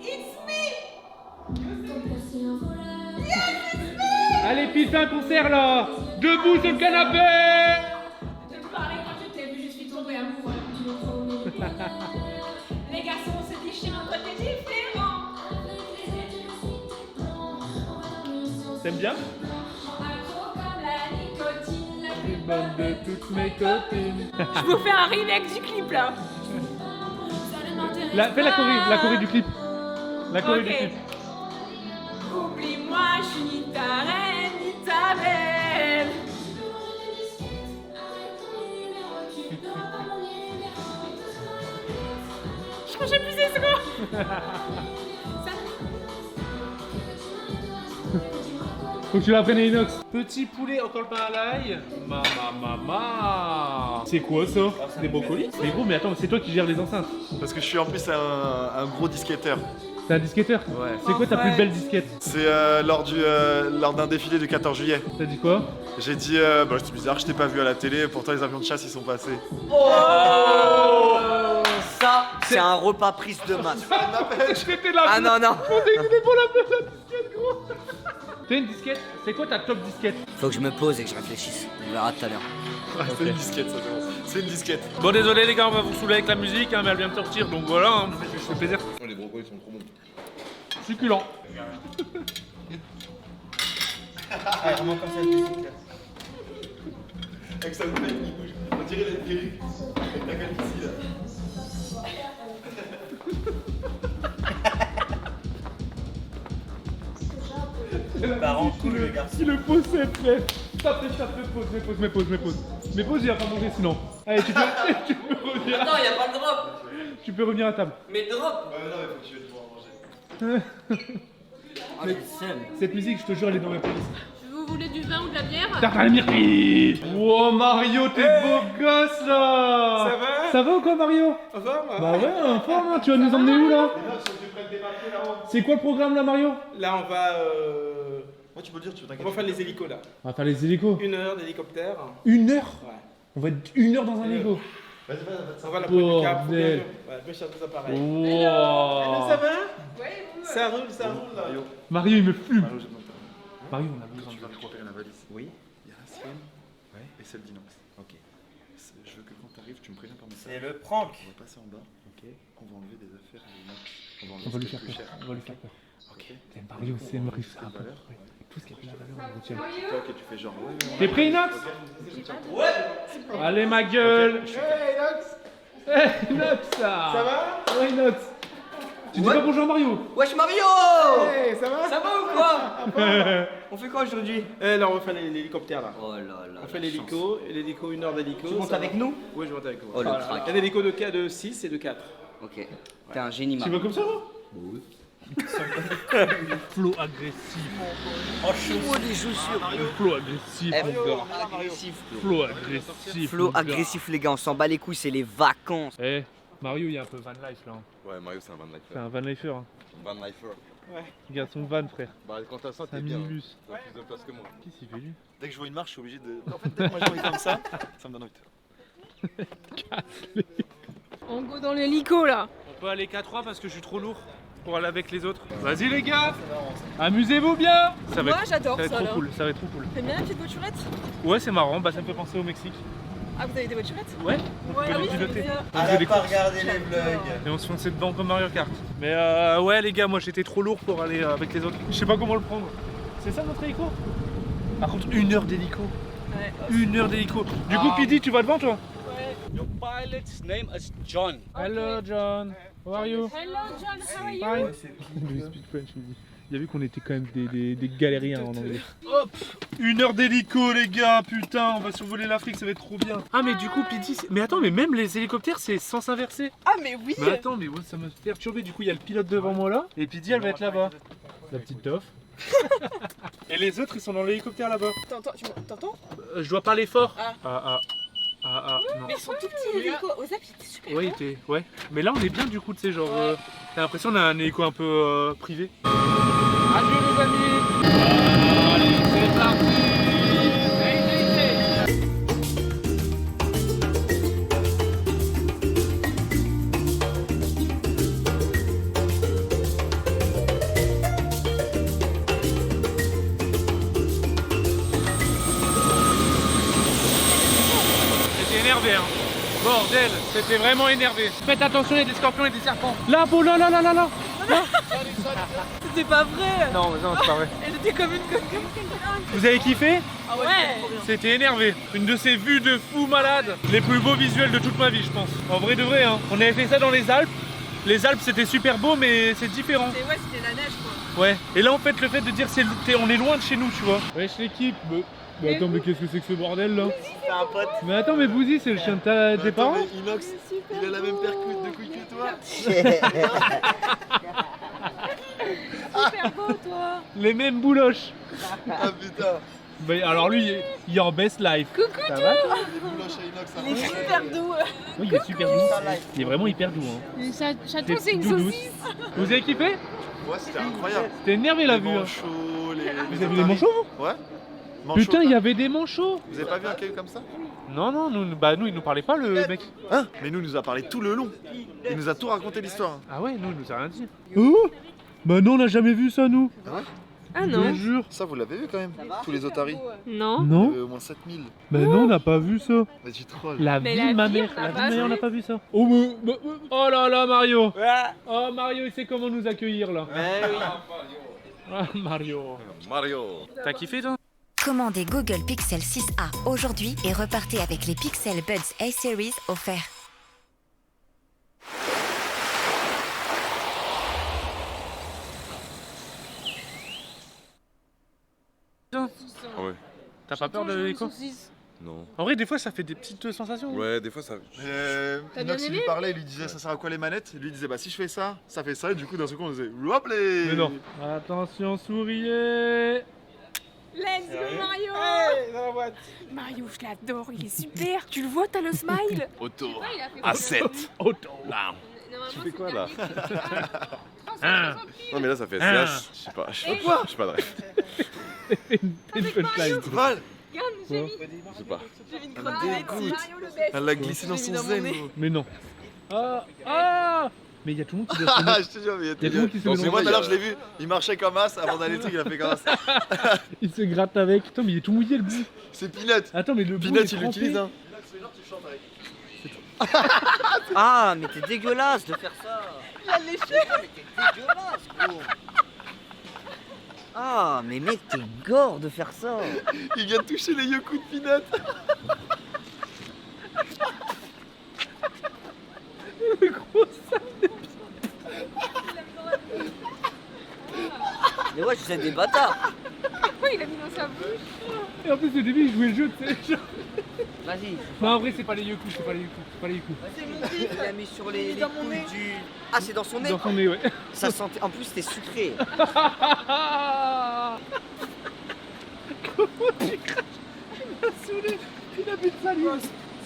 Allez, Pide, fais un concert là! Debout sur le canapé! Je te parlais quand je t'ai vu, je suis tombée amoureuse. Les garçons se déchirent entre tes différents. T'aimes bien? Accro comme la nicotine, la plus Bonne de toutes mes copines. Je vous fais un remake du clip là. ça ne m'intéresse Fais la choré du clip. La choré Ok. du clip. Oublie-moi, je suis ni ta reine, ni ta belle. Je crois que j'ai plus c'est quoi. Faut que tu l'apprennes à Inox. Petit poulet, encore le pain à l'ail. Mama. C'est quoi ça? Des brocolis? Mais gros, mais attends, c'est toi qui gères les enceintes. Parce que je suis en plus un gros disquetteur. T'es un disquetteur? Ouais. C'est quoi ta plus belle disquette? C'est lors d'un défilé du 14 juillet. T'as dit quoi? J'ai dit, bah c'est bizarre, je t'ai pas vu à la télé, pourtant les avions de chasse ils sont passés. Ça, c'est un repas prise de masse. C'était là. Ah non, non. C'était pour la disquette, gros. T'as une disquette? C'est quoi ta top disquette? Faut que je me pose et que je réfléchisse. On verra tout à l'heure. Ouais, c'est une disquette, ça c'est bon. C'est une disquette. Bon, désolé les gars, on va vous saouler avec la musique, hein, mais elle vient de sortir, donc voilà, hein, je fais plaisir. Les brocolis sont trop bons. Succulent. Ah, vraiment comme ça, la musique là. Avec sa nouvelle qui bouge. On dirait des perruques. Avec ta calvitie là. Parent cool, le garçon. Il le pose cette tête. Stop, pause. Mais pause, il va pas manger sinon. Allez, tu peux revenir. Non, y a pas de drop. Tu peux revenir à table. Mais drop. Ouais, non, mais faut que tu vas devoir manger. Oh, j'ai le seum. Cette musique, je te jure, elle est dans ma playlist. Je vous Vous voulez du vin ou de la bière? Tarte à la myrtille. Wow Mario, t'es beau gosse là. Ça va? Ça va ou quoi Mario? En forme? Bah ouais, en forme, hein. Tu vas nous emmener où là? C'est quoi le programme là Mario? Là, on va. Moi, tu peux le dire, tu veux On t'inquiète. va faire les hélicos là. On va faire les hélicos. 1 heure d'hélicoptère. 1 heure? Ouais. On va être 1 heure dans un hélico. Vas-y, On va la prendre du cap. Bordel. Ouais, je vais chercher des appareils. Wow. Ça va? Ouais, vous. Ça roule là. Mario, Mario il me fume. Mario, je demande pas. Mario, on a besoin Tu de vas toi. récupérer la valise. Oui. Il y a la sienne et celle d'Inox. Ok. Je veux que quand t'arrives, tu me préviens par message. C'est le prank. On va passer en bas. Ok. On va enlever des affaires à Inox. On va lui faire peur. On va lui faire peur. Ok. C'est Mario, c'est Mario, c'est un peu. valeur. Tout ce qui a de la valeur, on retient. Toi, ok, tu fais genre. Ouais, T'es prêt Inox? Allez ma gueule. Hey Inox ça va? Ouais Inox. Tu dis pas bonjour Mario? Wesh Mario! Hey, ça va? Ça va ou quoi? On fait quoi aujourd'hui? Là, on va faire l'hélicoptère là. Oh là là. On fait l'hélico, 1 heure d'hélico. Tu montes ça avec va. nous? Oui, je monte avec vous. Oh le Il y a crack. des hélicos de 6 et de 4. Ok. T'es un génie Tu Mario. vas comme ça là? Flow agressif. Oh les chaussures. Flow agressif Eh, mon gars. agressif. Flow agressif. Flow mon gars. agressif les gars, on s'en bat les couilles, c'est les vacances. Eh Mario il y a un peu van life là. Ouais, Mario, c'est un van C'est lifer. un van lifer. Hein. Van lifer. Regarde son van frère. Bah, quand t'as ça, C'est un t'es bien. minibus. T'as plus de place que moi. Qu'est-ce qu'il fait lui? Dès que je vois une marche, je suis obligé de. En fait, dès que moi je vois une comme ça me donne envie. On go dans l'hélico là. On peut aller qu'à 3 parce que je suis trop lourd pour aller avec les autres. Vas-y les gars, amusez-vous bien. Ça va Moi être, j'adore ça va être ça trop là. cool, ça va être trop cool. T'aimes bien la petite voiturette? Ouais c'est marrant, bah ça me fait penser au Mexique. Ah vous avez des voiturettes? Ouais, on Ouais, peut ah les oui, piloter. c'est bien. On Elle faisait a des pas courses regardé les vlogs. et on se fonçait dedans comme Mario Kart. Mais ouais les gars, moi j'étais trop lourd pour aller avec les autres. Je sais pas comment le prendre. C'est ça notre hélico? Par contre 1 heure d'hélico. Ouais. 1 heure d'hélico. Du coup Pidi tu vas devant toi? Ouais. Your pilot's name is John. Hello John, how are you? Hello John, how are you? Fine. Ouais, c'est qui, Do you ça speak French, il me dit. Il a vu qu'on était quand même des galériens en anglais. Hop, 1 heure d'hélico les gars, putain, on va survoler l'Afrique, ça va être trop bien. Ah mais du coup Pidi, mais attends, mais même les hélicoptères c'est sens inversé. Ah mais oui. Mais attends, mais ouais, ça m'a perturbé, du coup il y a le pilote devant moi là, et Pidi elle va être là-bas. La petite toffe. Et les autres ils sont dans l'hélicoptère là-bas. T'entends? Je dois parler fort. Ah. Non. Mais ils sont tout petits les hélicos. Ozap il était super. Ouais, il était. Ouais. Mais là on est bien du coup, tu sais, genre. T'as l'impression d'un un hélico un peu privé. Adieu les amis. Allez, c'est parti. J'étais énervé, hein. Bordel, c'était vraiment énervé. Faites attention, il y a des scorpions et des serpents. Là, beau, là. C'était pas vrai. Non, mais non, c'est pas vrai. Elle était comme une conne. Vous avez kiffé? Ah ouais. C'était énervé. Une de ces vues de fou malade. Les plus beaux visuels de toute ma vie, je pense. En vrai de vrai, hein. On avait fait ça dans les Alpes. Les Alpes, c'était super beau, mais c'est différent. Ouais, c'était la neige quoi. Ouais. Et là, en fait, le fait de dire on est loin de chez nous, tu vois. Wesh l'équipe. Mais attends, mais qu'est-ce que c'est que ce bordel là? C'est un pote. Mais attends, mais Bouzy, c'est le chien de tes parents? Inox, il a la même percute de couilles que toi. Super beau toi. Les mêmes bouloches. Ah putain. Bah, alors lui, il est en best life. Coucou Ça va toi? Les bouloches à Inox, ça Il est super doux. Oui, il est super doux. Il est vraiment hyper doux. Hein. Le chaton C'est tout douce. Vous avez kiffé? Ouais, c'était incroyable. C'était énervé la Les vue. Hein. manchots, les. Vous avez des manchots? Ouais. Putain, il y avait des manchots. Vous avez pas vu un caillou comme ça? Non, nous, il nous parlait pas le mec. Hein? Mais nous, il nous a parlé tout le long. Il nous a tout raconté l'histoire. Ah ouais, nous, il nous a rien dit. Oh? Bah non, on n'a jamais vu ça, nous. Ah ouais? Ah Je non. te jure. Ça, vous l'avez vu quand même? Tous les otaries. Non. Il y Non? avait au moins 7000. Bah non, on n'a pas vu ça. Mais tu trolls. La Mais vie la de ma vie, mère. on n'a La vie pas de ma mère, on vu. n'a pas vu ça. Oh, oh là là, Mario. Oh, Mario, il sait comment nous accueillir là. Ah, Mario. Mario. T'as kiffé toi? Commandez Google Pixel 6a aujourd'hui et repartez avec les Pixel Buds A-Series offerts. Ouais. T'as pas peur de l'écho? Non. En vrai, des fois, ça fait des petites sensations. Ouais, des fois ça. T'as Inox, bien il lui aimé? parlait, il lui disait ça sert à quoi les manettes? Et lui il disait bah si je fais ça, ça fait ça. Et du coup, d'un seul coup, on disait hop les. Mais non. Attention, souriez. Let's go Mario. Hey, dans la boîte. Mario, je l'adore, il est super. Tu le vois, t'as le smile. Auto. Ouais, il a fait à 7. Auto. Là. Normalement, fais quoi, là Ah. Non, mais là, ça fait Ah. SH. Je sais pas. Je Et sais pas de rêve. Une punchline. Val, Regarde, j'ai mis. Je sais pas. J'ai mis une Elle croix me avec dégoûte. Mario le best. elle l'a glissé dans Je l'ai son mis dans mon zen. nez. gros. Mais non. Ah. Mais il y a tout le monde qui doit se Ah, mettre. je te jure, mais Il y a tout le monde qui se met Mais dans moi, le- tout à l'heure, je l'ai vu. Il marchait comme as. Avant d'aller le truc, il a fait comme as. Il se gratte avec. Attends, mais il est tout mouillé le bout. C'est Peanut. Attends, mais le bout. Peanut, est il trempé. l'utilise, hein. Ah, mais t'es dégueulasse de faire ça. Il a léché. Mais t'es dégueulasse, gros. Ah, mais mec, t'es gore de faire ça. Il vient de toucher les yokus de Peanut. Mais ouais, vous êtes des bâtards. Pourquoi il a mis dans sa bouche? Et en plus, au début, il jouait le jeu, tu sais. genre. Vas-y. Non, en vrai, c'est pas les yokus, c'est pas les yokus, c'est pas les yokus. C'est mon kiff. Il a mis sur les dans mon couilles nez. du... Ah, c'est dans son nez. Dans son nez, ouais. Ça sentait... En plus, c'était sucré. Il a plus de ça, lui.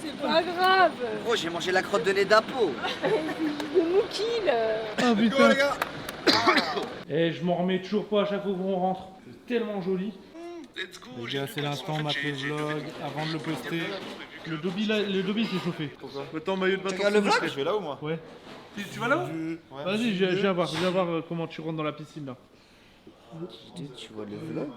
C'est pas grave. Oh, j'ai mangé la crotte de nez d'Apo. De Mookie là. Ah Go, putain. les gars. Et je m'en remets toujours pas à chaque fois qu'on rentre. C'est tellement joli. Les gars, c'est l'instant, match le vlog, avant de le poster. Le Dobby s'est chauffé. Mettons maillot de 20 regardes le vlog? Je vais là ou moi? Ouais. Tu vas là-haut? Ouais. Vas-y, viens voir comment tu rentres dans la piscine là. Tu vois le vlog?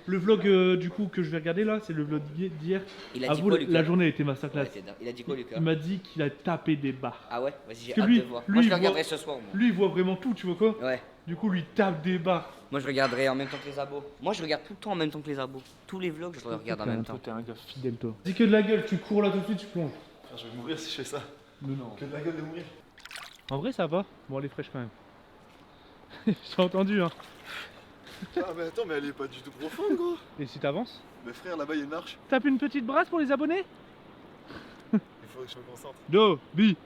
Le vlog du coup que je vais regarder là, c'est le vlog d'hier. Il a dit Avoue, quoi, Lucas? la journée était masterclass. Il a dit quoi, Lucas? Il m'a dit qu'il a tapé des barres. Ah ouais? Vas-y, j'ai Parce que hâte lui- de voir. lui, Moi, je il le regarderai voit- ce soir, moi. Lui, il voit vraiment tout, tu vois quoi? Ouais. Du coup, lui tape des barres. Moi, je regarderai en même temps que les abos. Moi, je regarde tout le temps en même temps que les abos. Tous les vlogs, je les regarde en même temps. T'es un gars fidèle, toi. Dis que de la gueule, tu cours là tout de suite, tu plonges. Frère, je vais mourir si je fais ça. Mais non. Que de la gueule de mourir. En vrai, ça va. Bon, elle est fraîche quand même. J'ai entendu, hein. Ah, mais attends, mais elle est pas du tout profonde, gros. Et si t'avances? Mais frère, là-bas, il y a une arche. Tape une petite brasse pour les abonnés? Il faut que je me concentre. Dobby.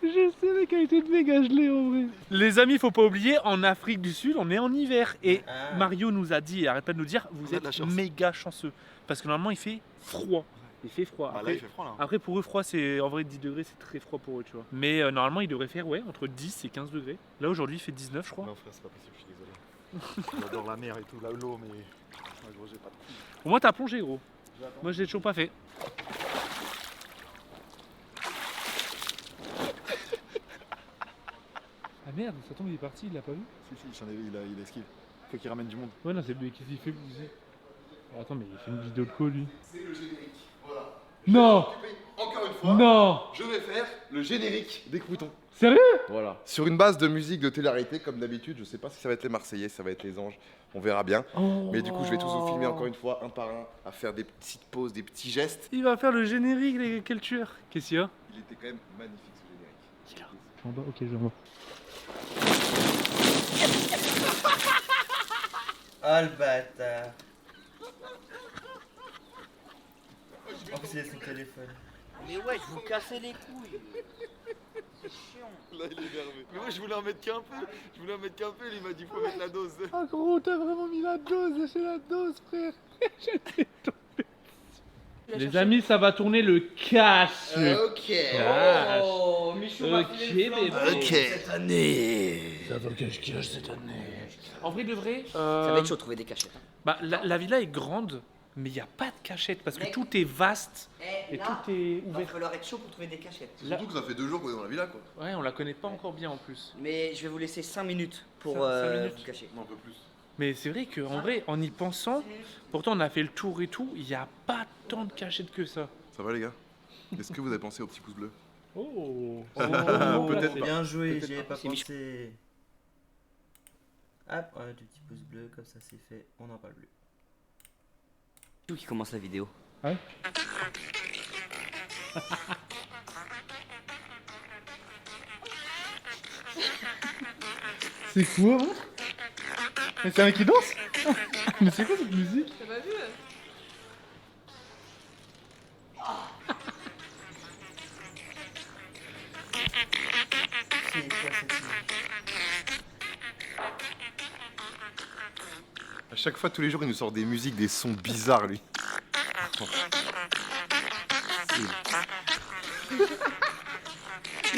Je sais, mec, elle était méga gelée en vrai. Les amis, faut pas oublier, en Afrique du Sud, on est en hiver. Et Mario nous a dit, et arrête pas de nous dire, vous On a de êtes la chance. méga chanceux. Parce que normalement, il fait froid. Il fait froid. Ah, là, il fait froid, là. Après, pour eux, froid, c'est en vrai 10 degrés, c'est très froid pour eux, tu vois. Mais normalement, il devrait faire, ouais, entre 10 et 15 degrés. Là, aujourd'hui, il fait 19, je crois. Non, frère, c'est pas possible, je suis désolé. J'adore la mer et tout, l'eau, mais. Ah, gros, j'ai pas de couilles. Au moins, t'as plongé, gros. Moi, je l'ai toujours pas fait. Ah merde, ça tombe, il est parti, il l'a pas vu. Si, il esquive. Faut qu'il ramène du monde. Ouais, non, c'est lui qui s'y fait bouger. Oh, attends, mais il fait une vidéo de quoi, lui? C'est le générique, voilà. Non! Encore une fois, Non! je vais faire le générique des croutons. Sérieux? Voilà. Sur une base de musique de télé-réalité, comme d'habitude, je sais pas si ça va être les Marseillais, ça va être les Anges, on verra bien. Oh. Mais du coup, je vais tous vous filmer encore une fois, un par un, à faire des petites pauses, des petits gestes. Il va faire le générique, les... quel tueur! Qu'est-ce qu'il y a? Il était quand même magnifique ce générique. Je suis en bas, ok, je vais en bas. Ah le bâtard. En plus il a son téléphone. Mais ouais, je vous cassez les couilles. C'est chiant. Là, il est énervé. Mais moi, je voulais en mettre qu'un peu. Il m'a dit, faut mettre la dose. Ah gros, t'as vraiment mis la dose, lâchez la dose, frère. J'étais tombé. Les amis, ça va tourner le cash. Ok. Cash. Oh, Michou m'a Ok, filé le bébé. flambeau. Ok. Cette année. Ça va le cache cette année. En vrai de vrai, Ça va être chaud de trouver des cachettes. hein. bah, la villa est grande, mais il n'y a pas de cachette parce que Mec. tout est vaste et Là, tout est il va ouvert. falloir être chaud pour trouver des cachettes. Là- Surtout que ça fait 2 jours qu'on est dans la villa, quoi. Ouais, on la connaît pas encore bien en plus. Mais je vais vous laisser 5 minutes pour 5 minutes. vous cacher. Non, un peu plus. Mais c'est vrai qu'en vrai, en y pensant, pourtant on a fait le tour et tout, il n'y a pas tant de cachettes que ça. Ça va, les gars? Est-ce que vous avez pensé au petit pouce bleu? Oh, Peut-être c'est- Bien joué, Peut-être j'y avais pas. pas C'est Michou. pensé. Hop, on a du petit pouce bleu, comme ça c'est fait, on n'en parle plus. Tout qui commence la vidéo. Ouais. C'est quoi hein? Mais c'est un qui danse? Mais c'est quoi cette musique? T'as pas vu? C'est quoi cette musique? chaque fois, tous les jours, il nous sort des musiques, des sons bizarres, lui.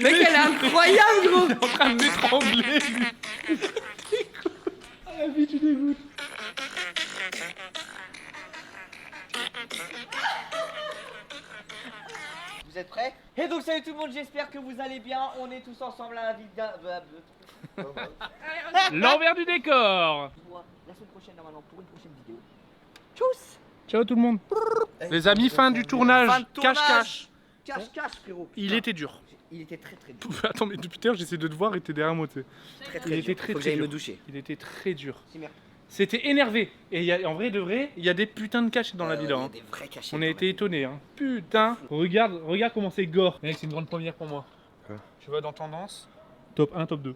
Mec, elle est incroyable, gros. Il est en train de m'étrangler, lui. Ah, la vie, tu dégoûtes. Vous êtes prêts? Et donc salut tout le monde, j'espère que vous allez bien. On est tous ensemble à la ville L'envers du décor. la semaine prochaine normalement pour une prochaine vidéo. Tchuss. Ciao tout le monde. Les amis, fin du tournage. Fin de tournage. Cache-cache. Cache frérot. Il était dur. Il était très dur. Attends, mais depuis tout à l'heure, j'essaie de te voir et t'es derrière moi, tu sais. Très Il était très Faut que très j'aille dur. me doucher. Il était très dur. C'est merde. C'était énervé. Et en vrai de vrai, il y a des putains de cachets dans la ville. Il y a Hein. des vrais cachets. On a été étonnés. Hein. Putain. Regarde comment c'est gore. Mec, c'est une grande première pour moi. Quoi? Tu vas dans tendance. Top 1, top 2.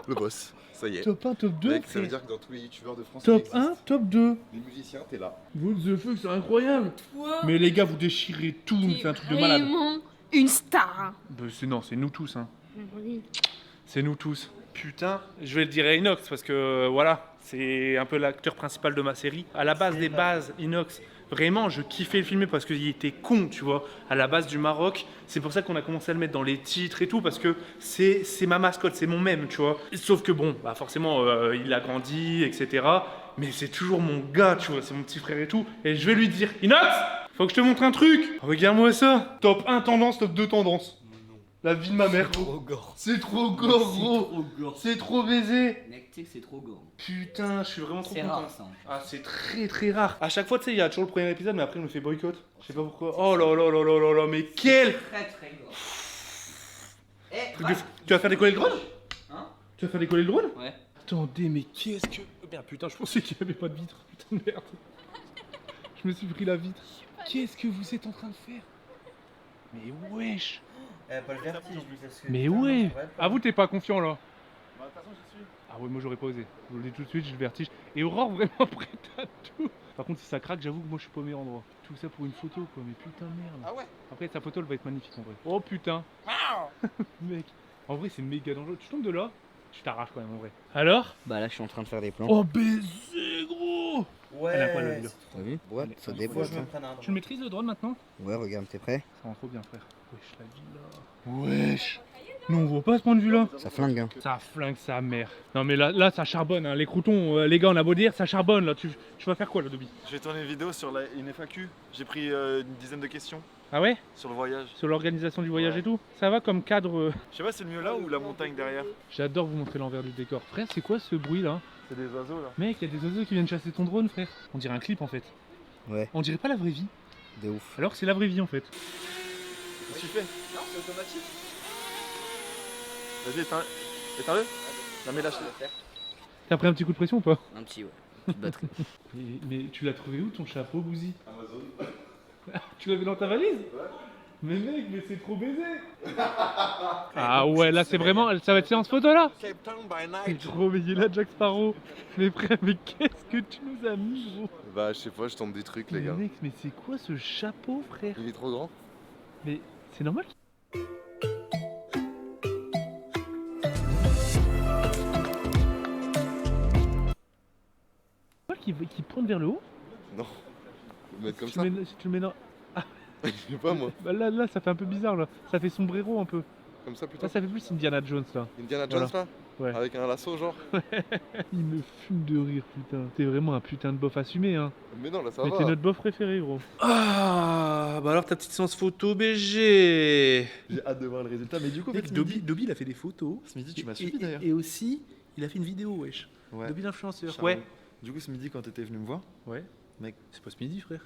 Le boss, ça y est. Top 1, top 2. Mec, ça veut dire que dans tous les youtubeurs de France, Top il existe. 1, top 2. Les musiciens, t'es là. What the fuck, c'est incroyable. Toi, Mais les gars, vous déchirez tout. C'est un truc de malade. vraiment une star. Bah, c'est nous tous. Hein. Oui. C'est nous tous. Putain, je vais le dire à Inox parce que voilà, c'est un peu l'acteur principal de ma série. À la base des bases, Inox, vraiment, je kiffais le filmer parce qu'il était con, tu vois. À la base du Maroc, c'est pour ça qu'on a commencé à le mettre dans les titres et tout parce que c'est ma mascotte, c'est mon mème, tu vois. Sauf que bon, bah forcément, il a grandi, etc. Mais c'est toujours mon gars, tu vois, c'est mon petit frère et tout. Et je vais lui dire, Inox, faut que je te montre un truc. Regarde-moi ça. Top 1 tendance, top 2 tendance. La vie de ma mère, gros. C'est trop gore, gros. C'est trop baisé. Mec, tu sais que c'est trop gore. Putain, je suis vraiment trop C'est content. rare ça. Ah, c'est très très rare. À chaque fois, tu sais, il y a toujours le premier épisode, mais après, il me fait boycott. Je sais pas pourquoi. Oh là là là là là là, mais quel. Très très gore. Truc de fou. Tu vas faire décoller le drone? Hein? Tu vas faire décoller le drone? Ouais. Attendez, mais qu'est-ce que. Oh, merde, putain, je pensais qu'il n'y avait pas de vitre. Putain de merde. Je me suis pris la vitre. Qu'est-ce que vous êtes en train de faire? Mais wesh. Pas le vertige, lui, parce que. Mais putain, ouais. non, ouais, Ah, vous, t'es pas confiant là? Bah, de toute façon, j'y suis. Ah ouais, moi j'aurais pas osé. Je vous le dis tout de suite, j'ai le vertige. Et Aurore vraiment prête à tout. Par contre, si ça craque, j'avoue que moi je suis pas au meilleur endroit. Tout ça pour une photo quoi, mais putain merde. Ah ouais? Après, sa photo elle va être magnifique en vrai. Oh putain. Mec, en vrai c'est méga dangereux. Tu tombes de là, tu t'arraches quand même en vrai. Alors? Bah là, je suis en train de faire des plans. Oh baiser gros. Ouais. Elle a quoi, la vidéo? T'as vu? Ouais, ça Faut que déboîte. je me hein. prenne un Tu le maîtrises le drone maintenant? Ouais, regarde, t'es prêt? Ça rend trop bien frère. Wesh la villa. Wesh. Non, on voit pas à ce point de vue là. Ça flingue, hein. Ça flingue sa mère. Non mais là ça charbonne, hein. Les croutons, les gars on a beau dire, ça charbonne là. Tu vas faire quoi là, Dobby? Je vais tourner une vidéo sur une FAQ. J'ai pris une dizaine de questions Ah ouais? sur le voyage. Sur l'organisation du voyage Ouais. et tout? Ça va comme cadre? Je sais pas, c'est le mieux là ou la montagne derrière? J'adore vous montrer l'envers du décor. Frère, c'est quoi ce bruit là? C'est des oiseaux là. Mec, il y a des oiseaux qui viennent chasser ton drone, frère. On dirait un clip en fait. Ouais, On dirait pas la vraie vie. de ouf. Alors que c'est la vraie vie en fait. Qu'est-ce que tu fais? Non, c'est automatique. Vas-y, éteins-le. Non mais lâche-le. T'as pris un petit coup de pression ou pas? Un petit, ouais. Petite batterie. Mais tu l'as trouvé où ton chapeau, Bouzy? Amazon. Tu l'avais dans ta valise? Ouais. Mais mec, mais c'est trop baisé. Ah ouais, là c'est vraiment, ça va être séance photo là. C'est trop baisé là, Jack Sparrow. Mais frère, mais qu'est-ce que tu nous as mis, gros? Bah, je sais pas, je tente des trucs, les Mais gars. mec, mais c'est quoi ce chapeau, frère? Il est trop grand. Mais c'est normal. Qui pointe vers le haut? Non. Faut le mettre comme Si ça. si tu le mets dans... Je sais pas, moi. Bah là, ça fait un peu bizarre là. Ça fait sombrero un peu. Comme ça, plutôt. Là, ça fait plus Indiana Jones là. Indiana Jones, Voilà. là? Ouais. Avec un lasso, genre? Il me fume de rire, putain. T'es vraiment un putain de bof assumé, hein. Mais non, là, ça Mais va. t'es notre bof préféré, gros. Ah, bah alors ta petite séance photo BG. J'ai hâte de voir le résultat. Mais du coup, Dobby, il a fait des photos. ce midi, tu m'as suivi d'ailleurs. Et aussi, il a fait une vidéo, wesh. Ouais. Dobby l'influenceur. Charles. Ouais. Du coup, ce midi, quand t'étais venu me voir, Ouais. Mec. C'est pas ce midi, frère.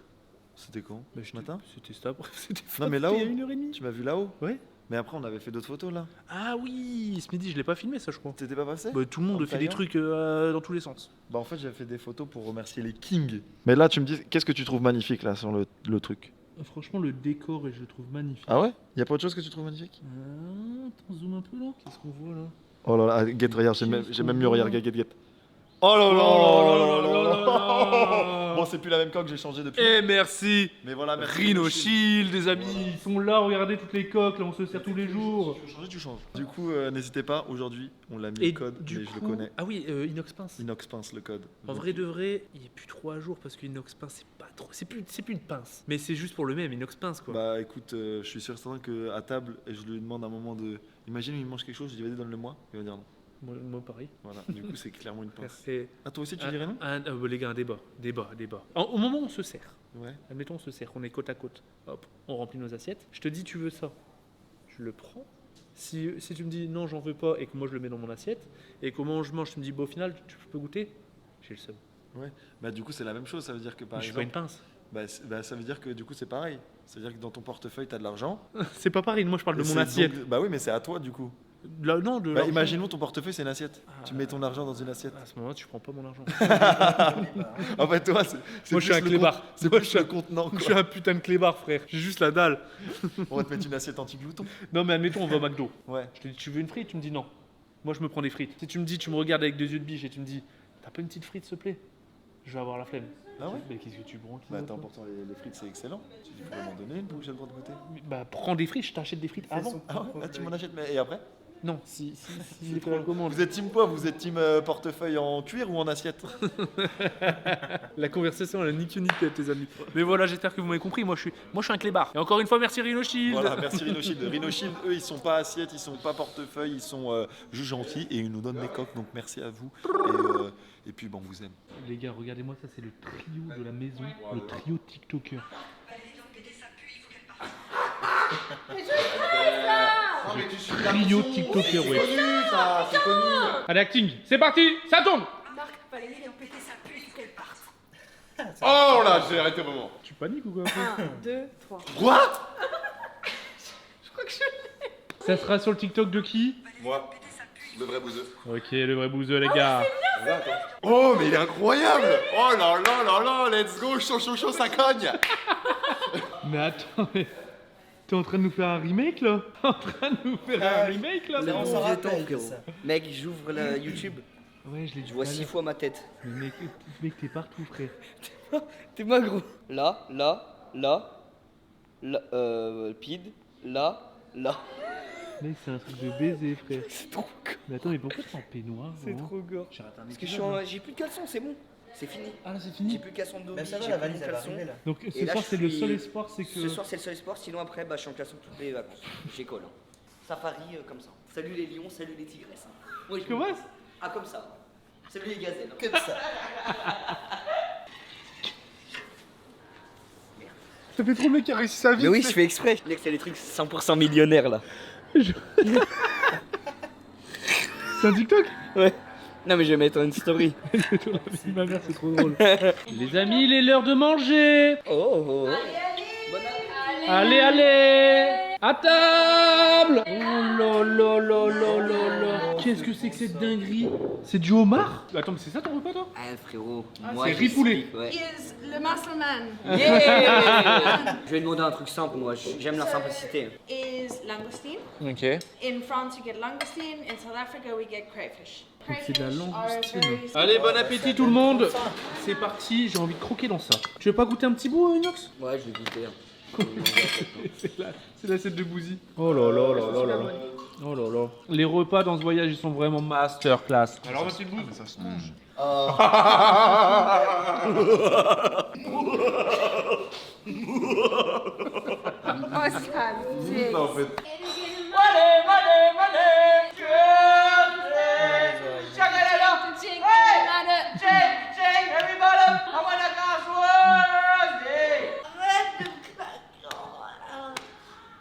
c'était quand? Bah, Ce matin? C'était ça, c'était Non, mais là-haut. il y a 1h30. Tu m'as vu là-haut? Ouais. Mais après, on avait fait d'autres photos là. Ah oui, ce midi, je l'ai pas filmé, ça, je crois. T'étais pas passé? Bah, tout le monde En fait des taillant trucs dans tous les sens. Bah, en fait, j'avais fait des photos pour remercier les kings. Mais là, tu me dis, qu'est-ce que tu trouves magnifique là sur le truc? Franchement, le décor, je le trouve magnifique. Ah ouais? Y a pas autre chose que tu trouves magnifique? Attends, zoom un peu là. Qu'est-ce qu'on voit là? Oh là là, Get, regarde, j'ai même mieux, regarde, get. Oh là Oh là là là là. Bon, c'est plus la même coque, j'ai changé depuis. Et merci. Mais voilà, merci. Rhino Shield, des amis, ils sont là, regardez toutes les coques, là on se sert tous les jours. Tu veux changer, tu changes. Du coup, n'hésitez pas, aujourd'hui, on l'a mis Et le code, mais je le connais. Ah oui, Inox Pince. Inox Pince, le code. En vrai de vrai, il est plus 3 jours parce que Inox Pince c'est pas trop. C'est plus une pince. Mais c'est juste pour le même, Inox Pince quoi. Bah écoute, je suis sûr certain qu'à table, je lui demande un moment de. Imagine, il mange quelque chose, je lui dis vas-y, donne-le-moi. Il va dire non. Moi pareil. Voilà, du coup, c'est clairement une pince. Et Ah, toi aussi, tu dirais non? les gars, un débat. Au moment où on se sert, Ouais. admettons on se sert, on est côte à côte, hop, on remplit nos assiettes. Je te dis tu veux ça, je le prends. Si tu me dis non j'en veux pas et que moi je le mets dans mon assiette et qu'au moment où je mange tu me dis bah au final tu peux goûter, j'ai le seum. Ouais. Bah du coup, c'est la même chose, ça veut dire que par Je suis pas exemple. une pince. Bah, ça veut dire que du coup, c'est pareil. Ça veut dire que dans ton portefeuille, t'as de l'argent. C'est pas pareil, moi je parle de Et mon c'est assiette. donc- Bah oui, mais c'est à toi du coup. Là, non, de Bah, l'argent. imaginons ton portefeuille, c'est une assiette. Tu mets ton argent dans une assiette. À ce moment-là, tu prends pas mon argent. En fait, toi, c'est Moi, plus je suis un le clébard. C'est Moi, plus je suis le un- contenant. Je Quoi. suis un putain de clébard, frère. J'ai juste la dalle. On va te mettre une assiette anti-glouton. Non, mais admettons, on va au McDo. Ouais. Je te dis, tu veux une frite? Tu me dis non. Moi, je me prends des frites. Si tu me dis, tu me regardes avec des yeux de biche et tu me dis, t'as pas une petite frite, s'il te plaît? Je vais avoir la flemme. Ah ouais? Mais qu'est-ce que tu branques? Bah attends, pourtant les frites c'est excellent. Tu pourrais m'en donner une pour que j'ai le droit de goûter. Bah, prends des frites, je t'achète des frites avant. Ah ouais? Ah, tu m'en achètes, mais et après? Non, si j'ai fait la commande. Vous êtes team quoi? Vous êtes team portefeuille en cuir ou en assiette? La conversation, elle a ni queue ni tête, tes amis. Mais voilà, j'espère que vous m'avez compris. Moi, je suis un clébard. Et encore une fois, merci Rhino Shield. Voilà, merci Rhino Shield. Rhino Shield, eux, ils sont pas assiettes, ils sont pas portefeuille, ils sont juste gentils et ils nous donnent des coques, donc merci à vous. Et puis, bon, on vous aime. Les gars, regardez-moi, ça c'est le trio de la maison, le trio TikToker. Trio TikToker, ouais. C'est connu. Allez, acting, c'est parti, ça tourne. Marc, Valérie, il a pété sa pute, il faut qu'elle parte. Oh là, j'ai arrêté au moment. Tu paniques ou quoi? 1, 2, 3. Quoi? Ça sera sur le TikTok de qui? Moi, le vrai bouseux. Ok, le vrai bouseux, les gars. Oh, mais il est incroyable. Oh là là là là, let's go, chaud, chaud, chaud, ça cogne. Mais attends, mais... T'es en train de nous faire un remake là? En train de nous faire un remake là? Le on bon s'en vieux temps, rappelle, frérot. ça. Mec, j'ouvre la YouTube, Ouais, je l'ai dit. je vois 6 fois ma tête. Mais mec, t'es partout, frère. T'es pas gros. Là, pide, là. Mec, c'est un truc de baiser, frère. C'est trop gore. Mais attends, mais pourquoi t'es en peignoir? C'est gros trop gore. J'ai raté un Parce que épisode, j'ai plus de caleçon, c'est bon. C'est fini. Ah là, c'est J'ai fini. plus de caleçon de dos. Bah ça va, j'ai la plus de valise elle va caleçon. arriver là. Donc Et ce là, soir, je c'est le suis- seul espoir, c'est que... Ce soir, c'est le seul espoir, sinon après, bah, je suis en caleçon toutes les vacances. J'école. Hein. Safari comme ça. Salut les lions, salut les tigresses. Hein. Ouais, je Comment? Ah, comme ça. Salut les gazelles. Hein. Comme ça. Ça fait trop le mec qui a réussi sa vie. Mais oui, je fais exprès. Mec, c'est les trucs 100% millionnaires là. C'est un TikTok? Ouais. Non, mais je vais mettre une story. Ma mère, c'est trop drôle. Les amis, il est l'heure de manger. Oh. Allez, allez, à table. Oh là là là là là là. Qu'est-ce que c'est que cette dinguerie? C'est du homard? Attends, mais c'est ça ton repas, toi? Ah, frérot. c'est riz poulet. Ouais. He is le muscle man. Yeah. Je vais demander un truc simple, moi. J'aime la simplicité. Is langoustine. Ok. In France, you get langoustine. In South Africa, we get crayfish. C'est de la Crayfish are langoustine. very Allez, bon appétit tout le monde. C'est parti, j'ai envie de croquer dans ça. Tu veux pas goûter un petit bout, Inox? Ouais, je vais goûter. Hein. C'est l'assiette de Bouzy. Oh là là là là là là. Oh là là. Les repas dans ce voyage, ils sont vraiment masterclass. Alors, monsieur Bouzy. Ça se mange. Oscar. Non, en fait.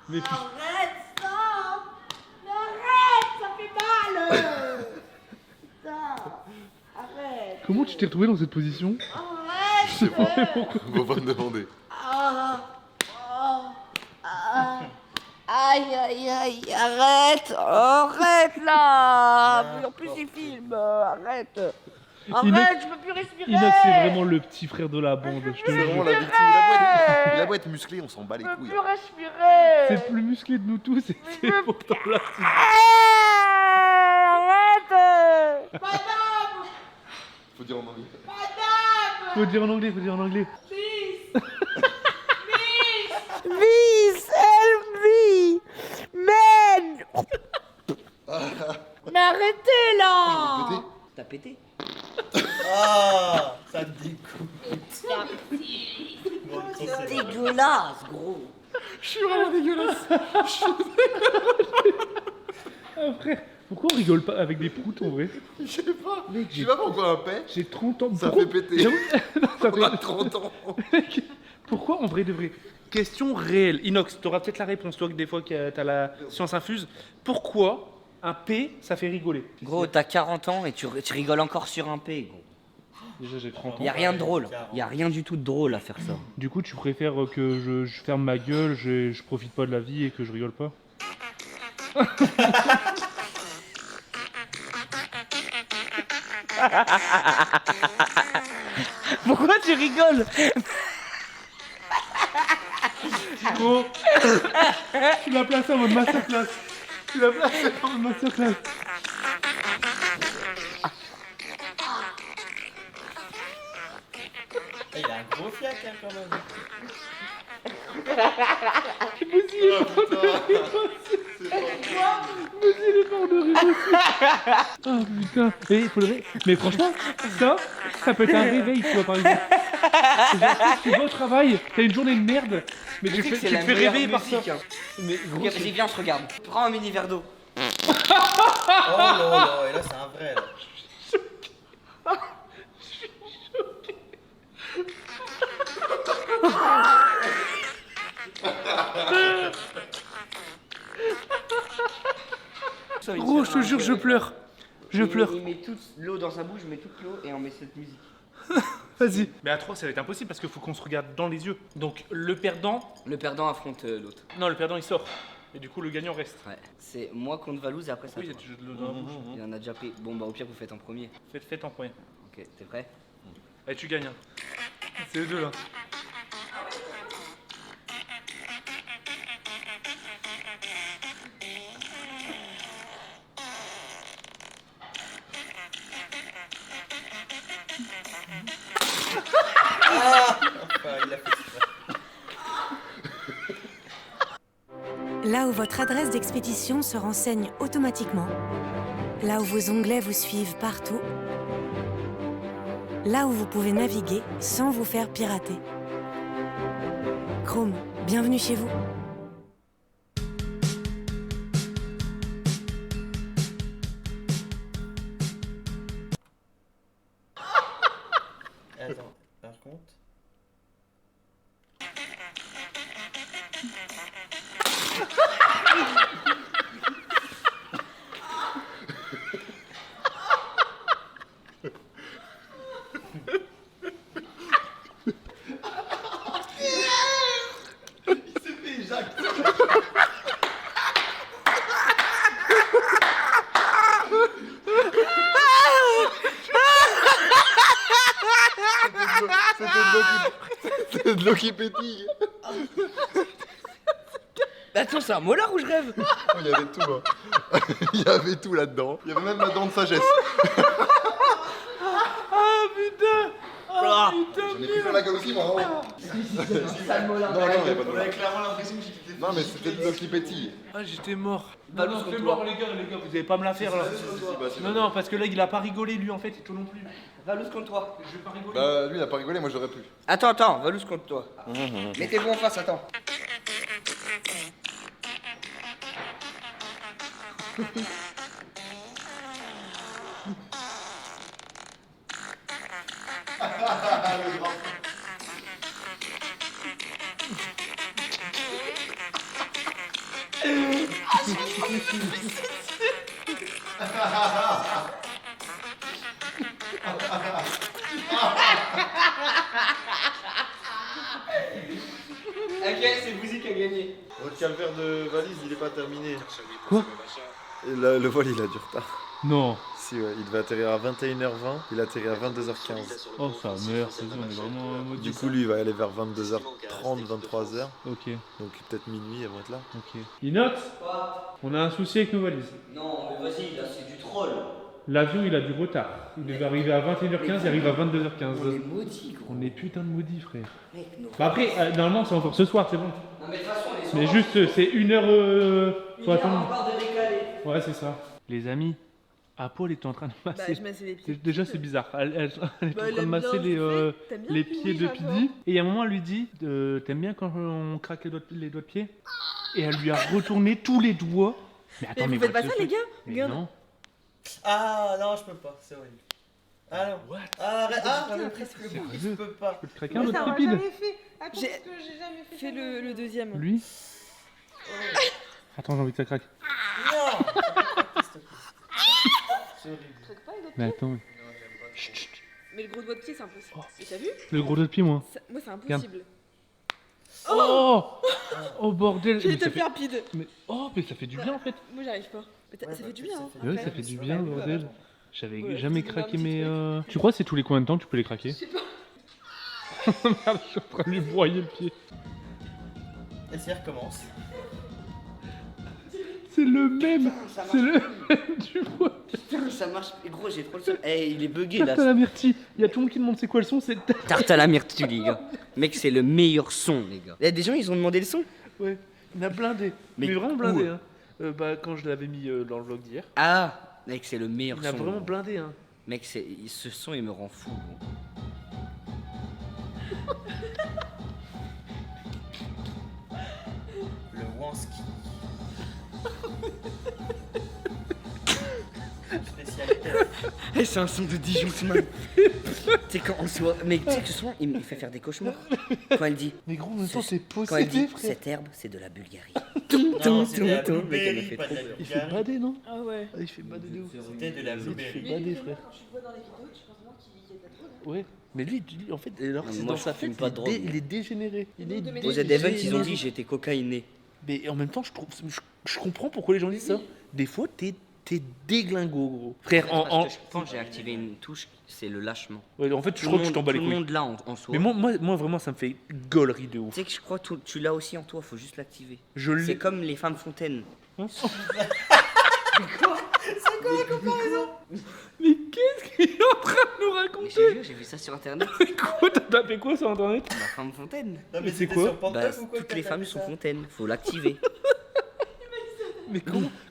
Mais putain. Arrête ça! Arrête, ça fait mal! Putain, arrête! Comment tu t'es retrouvé dans cette position? Arrête! Faut pas me demander. Aïe, aïe, aïe, arrête là. En plus, il filme, arrête. Arrête, je peux plus respirer. Inox, c'est vraiment le petit frère de la bande. Je te C'est le vraiment jure. la victime. Il a beau être musclé, on s'en bat les Je peux couilles. plus respirer. C'est le plus musclé de nous tous et c'est pourtant là. Arrête. Faut dire en anglais. Faut dire en anglais, faut dire en anglais. Miss, help me! Man! Mais arrêtez là! T'as pété? Ah, ça te dégoûte. C'est dégueulasse, gros. Je suis vraiment dégueulasse. Ah, frère, pourquoi on rigole pas avec des proutes en vrai? Je sais pas. Mec, Je sais pas pourquoi un pet. J'ai 30 ans. Ça Pourquoi- fait péter. J'avoue- Non, ça On a fait- 30 ans. Mec, pourquoi en vrai de vrai? Question réelle. Inox, t'auras peut-être la réponse, toi, que des fois que t'as la science infuse. Pourquoi un P, ça fait rigoler? Gros, t'as 40 ans et tu rigoles encore sur un P, gros. Déjà, j'ai 30 ans. Y a rien de drôle. Y a rien du tout de drôle à faire ça. Du coup, tu préfères que je ferme ma gueule, je profite pas de la vie et que je rigole pas? Pourquoi tu rigoles? Gros, tu l'as placé en mode masterclass. Tu l'as placé en mode masterclass. Il a un gros fiac hein, quand même. Oh putain. Et pour le ré- Mais franchement, ça peut être un réveil, tu vois, par exemple. Genre, tu vas au travail, t'as une journée de merde, mais tu te fais réveiller par ça. Mais gros, Ok, vas-y, viens, on se regarde. Prends un mini verre d'eau. Oh là là, et là c'est un vrai là. Gros, je te jure, je pleure. Je pleure. Il met toute l'eau dans sa bouche, je mets toute l'eau et on met cette musique. Vas-y. Mais à 3, ça va être impossible parce qu'il faut qu'on se regarde dans les yeux. Donc le perdant. Le perdant affronte l'autre. Non, le perdant il sort. Et du coup, le gagnant reste. Ouais. C'est moi contre Valouz et après ça. Oui, toi. tu jettes de l'eau dans la bouche. Il en a déjà pris. Bon, bah au pire, vous faites en premier. Faites en premier. Ok, t'es prêt? Et tu gagnes. Hein. C'est eux deux là. Il a fait exprès. Là où votre adresse d'expédition se renseigne automatiquement, là où vos onglets vous suivent partout, là où vous pouvez naviguer sans vous faire pirater. Chrome, bienvenue chez vous. Attends, par contre. C'est de l'eau qui pétille. Attends, c'est un molar ou je rêve? Oh, il y avait tout, hein. Il y avait tout là-dedans. Il y avait même la dent de sagesse. Ah putain. Ah, J'en ai pris plein la gueule aussi, moi. Hein. Sale molar. Non, non, il y a pas de On molar. avait clairement l'impression que j'étais. Non, mais c'était de l'eau qui pétille. Ah, j'étais mort. Valouz Non, contre c'est toi. mort, les gars, vous allez pas me la faire là. Non, non, parce que là, il a pas rigolé lui en fait, et toi non plus. Valouz contre toi. Je vais pas rigoler. Bah, lui, il a pas rigolé, moi j'aurais pu. Attends, Valouz contre toi. Mettez-vous en face, attends. Ok, c'est Bouzy qui a gagné. Votre calvaire de valise, il est pas terminé. Quoi? Et le vol, il a du retard. Non. Si, ouais, il devait atterrir à 21h20, il atterrit à 22h15. Oh, ça meurt, c'est on est vraiment en mode. Du coup, lui, il va aller vers 22h30, 23h. Ok, Donc peut-être minuit, ils vont être là. ok. Inox, Quoi? on a un souci avec nos valises. Non, mais vas-y, là c'est du troll. L'avion, il a du retard. Il devait arriver à 21h15, il arrive à 22h15. On est maudits, gros. On est putain de maudits, frère. Mec, nos Bah après, normalement, c'est encore ce soir, c'est bon. Non, mais de toute façon, on est Mais juste, c'est 1h. Faut attendre. encore de décaler. Ouais, c'est ça. Les amis, Apo, elle était en train de masser. Bah, je massais les pieds. Déjà, c'est bizarre. Elle est Bah, en train elle de aime masser bien le fait. T'aimes bien les Pidi, pieds de j'adore. Pidi. Et à un moment, elle lui dit t'aimes bien quand on craque les doigts de pied? Et elle lui a retourné tous les doigts. Mais attends, Mais vous faites pas what ça, the les fuck? gars? Mais Regarde. non. Ah non, je peux pas, c'est horrible. Ah non. What? Ah, arrête. Ah, Putain, presque le bout, je Sérieux? peux pas. Je peux te craquer un Mais autre ça, on l'a rapide? jamais fait. Attends, parce que j'ai jamais fait le deuxième. Lui? Attends, j'ai envie que ça craque. Non. C'est horrible. Craque pas les doigts de Mais pied. attends. Mais le gros doigt de pied, c'est impossible. Et t'as vu? Le gros doigt de pied, moi. Moi, c'est impossible. Oh! Oh bordel! J'ai Mais été ça plus fait- rapide. Mais oh, mais ça fait du bien en fait! Moi, j'arrive pas. Mais ça fait du bien. Hein. Ouais, après. ça fait du bien, bordel! J'avais Ouais, jamais c'est un craqué petit mes. truc. Tu crois c'est tous les combien de temps que tu peux les craquer? Je sais pas. Merde, je suis en train de lui broyer le pied. Et si elle recommence. C'est le même! Ça C'est marche. le même, tu vois! Putain, ça marche. Et gros, j'ai trop le seum. Eh, il est bugué là. Tarte à la myrtille! Il y a tout le monde qui demande c'est quoi le son, c'est. Tarte à la myrtille, les gars. Mec, c'est le meilleur son, les gars. Il y a des gens, ils ont demandé le son. Ouais, il a blindé. Mais Mais vraiment blindé, où hein. Bah, quand je l'avais mis dans le vlog d'hier. Ah, mec, c'est le meilleur Il a son. vraiment gros. blindé, hein. Mec, ce son, il me rend fou, gros. Le Wanski. Spécialité. Eh, c'est un son de Dijon, ce man. Tu sais, quand on soit. Mais tu sais que ce son, il me fait faire des cauchemars. Quand elle dit. Mais gros, en même temps, c'est Quand elle possédé, dit frère. cette herbe, c'est de la Bulgarie. Non, c'est de la Mec, elle me blueberry, fait pas trop de la peur. Il fait Bulgarie. bader, non? Ah ouais. Ah, il fait bader de ouf. C'était de la Il fait blueberry. bader, frère. Quand je vois dans les vidéos, tu penses vraiment qu'il y a de la drogue. Ouais, mais lui, en fait, alors Non, c'est moi, dans je sa fume tête, pas de drogue. il est dégénéré. Il est De mes Aux dégénéré. ZDF, ils ont dit j'étais cocaïné. Mais en même temps, je comprends pourquoi les gens disent ça. Des fois, t'es déglingo, gros. Frère, Parce que quand j'ai activé une touche, c'est le lâchement. Ouais, en fait, je crois que tu t'en bats les Tout le couilles. monde là en soi. Mais moi, vraiment, ça me fait gaulerie de Tu ouf. sais que je crois que tu l'as aussi en toi, faut juste l'activer. Je C'est l'ai. comme les femmes fontaines. Mais qu'est-ce qu'il est en train de nous Mais raconter? je te jure, j'ai vu ça sur internet. Quoi, t'as tapé quoi sur internet? La femme fontaine. Non, Mais c'est c'était quoi sur Pornhub Bah, ou quoi toutes que les t'as femmes fait sont ça fontaines, faut l'activer. Mais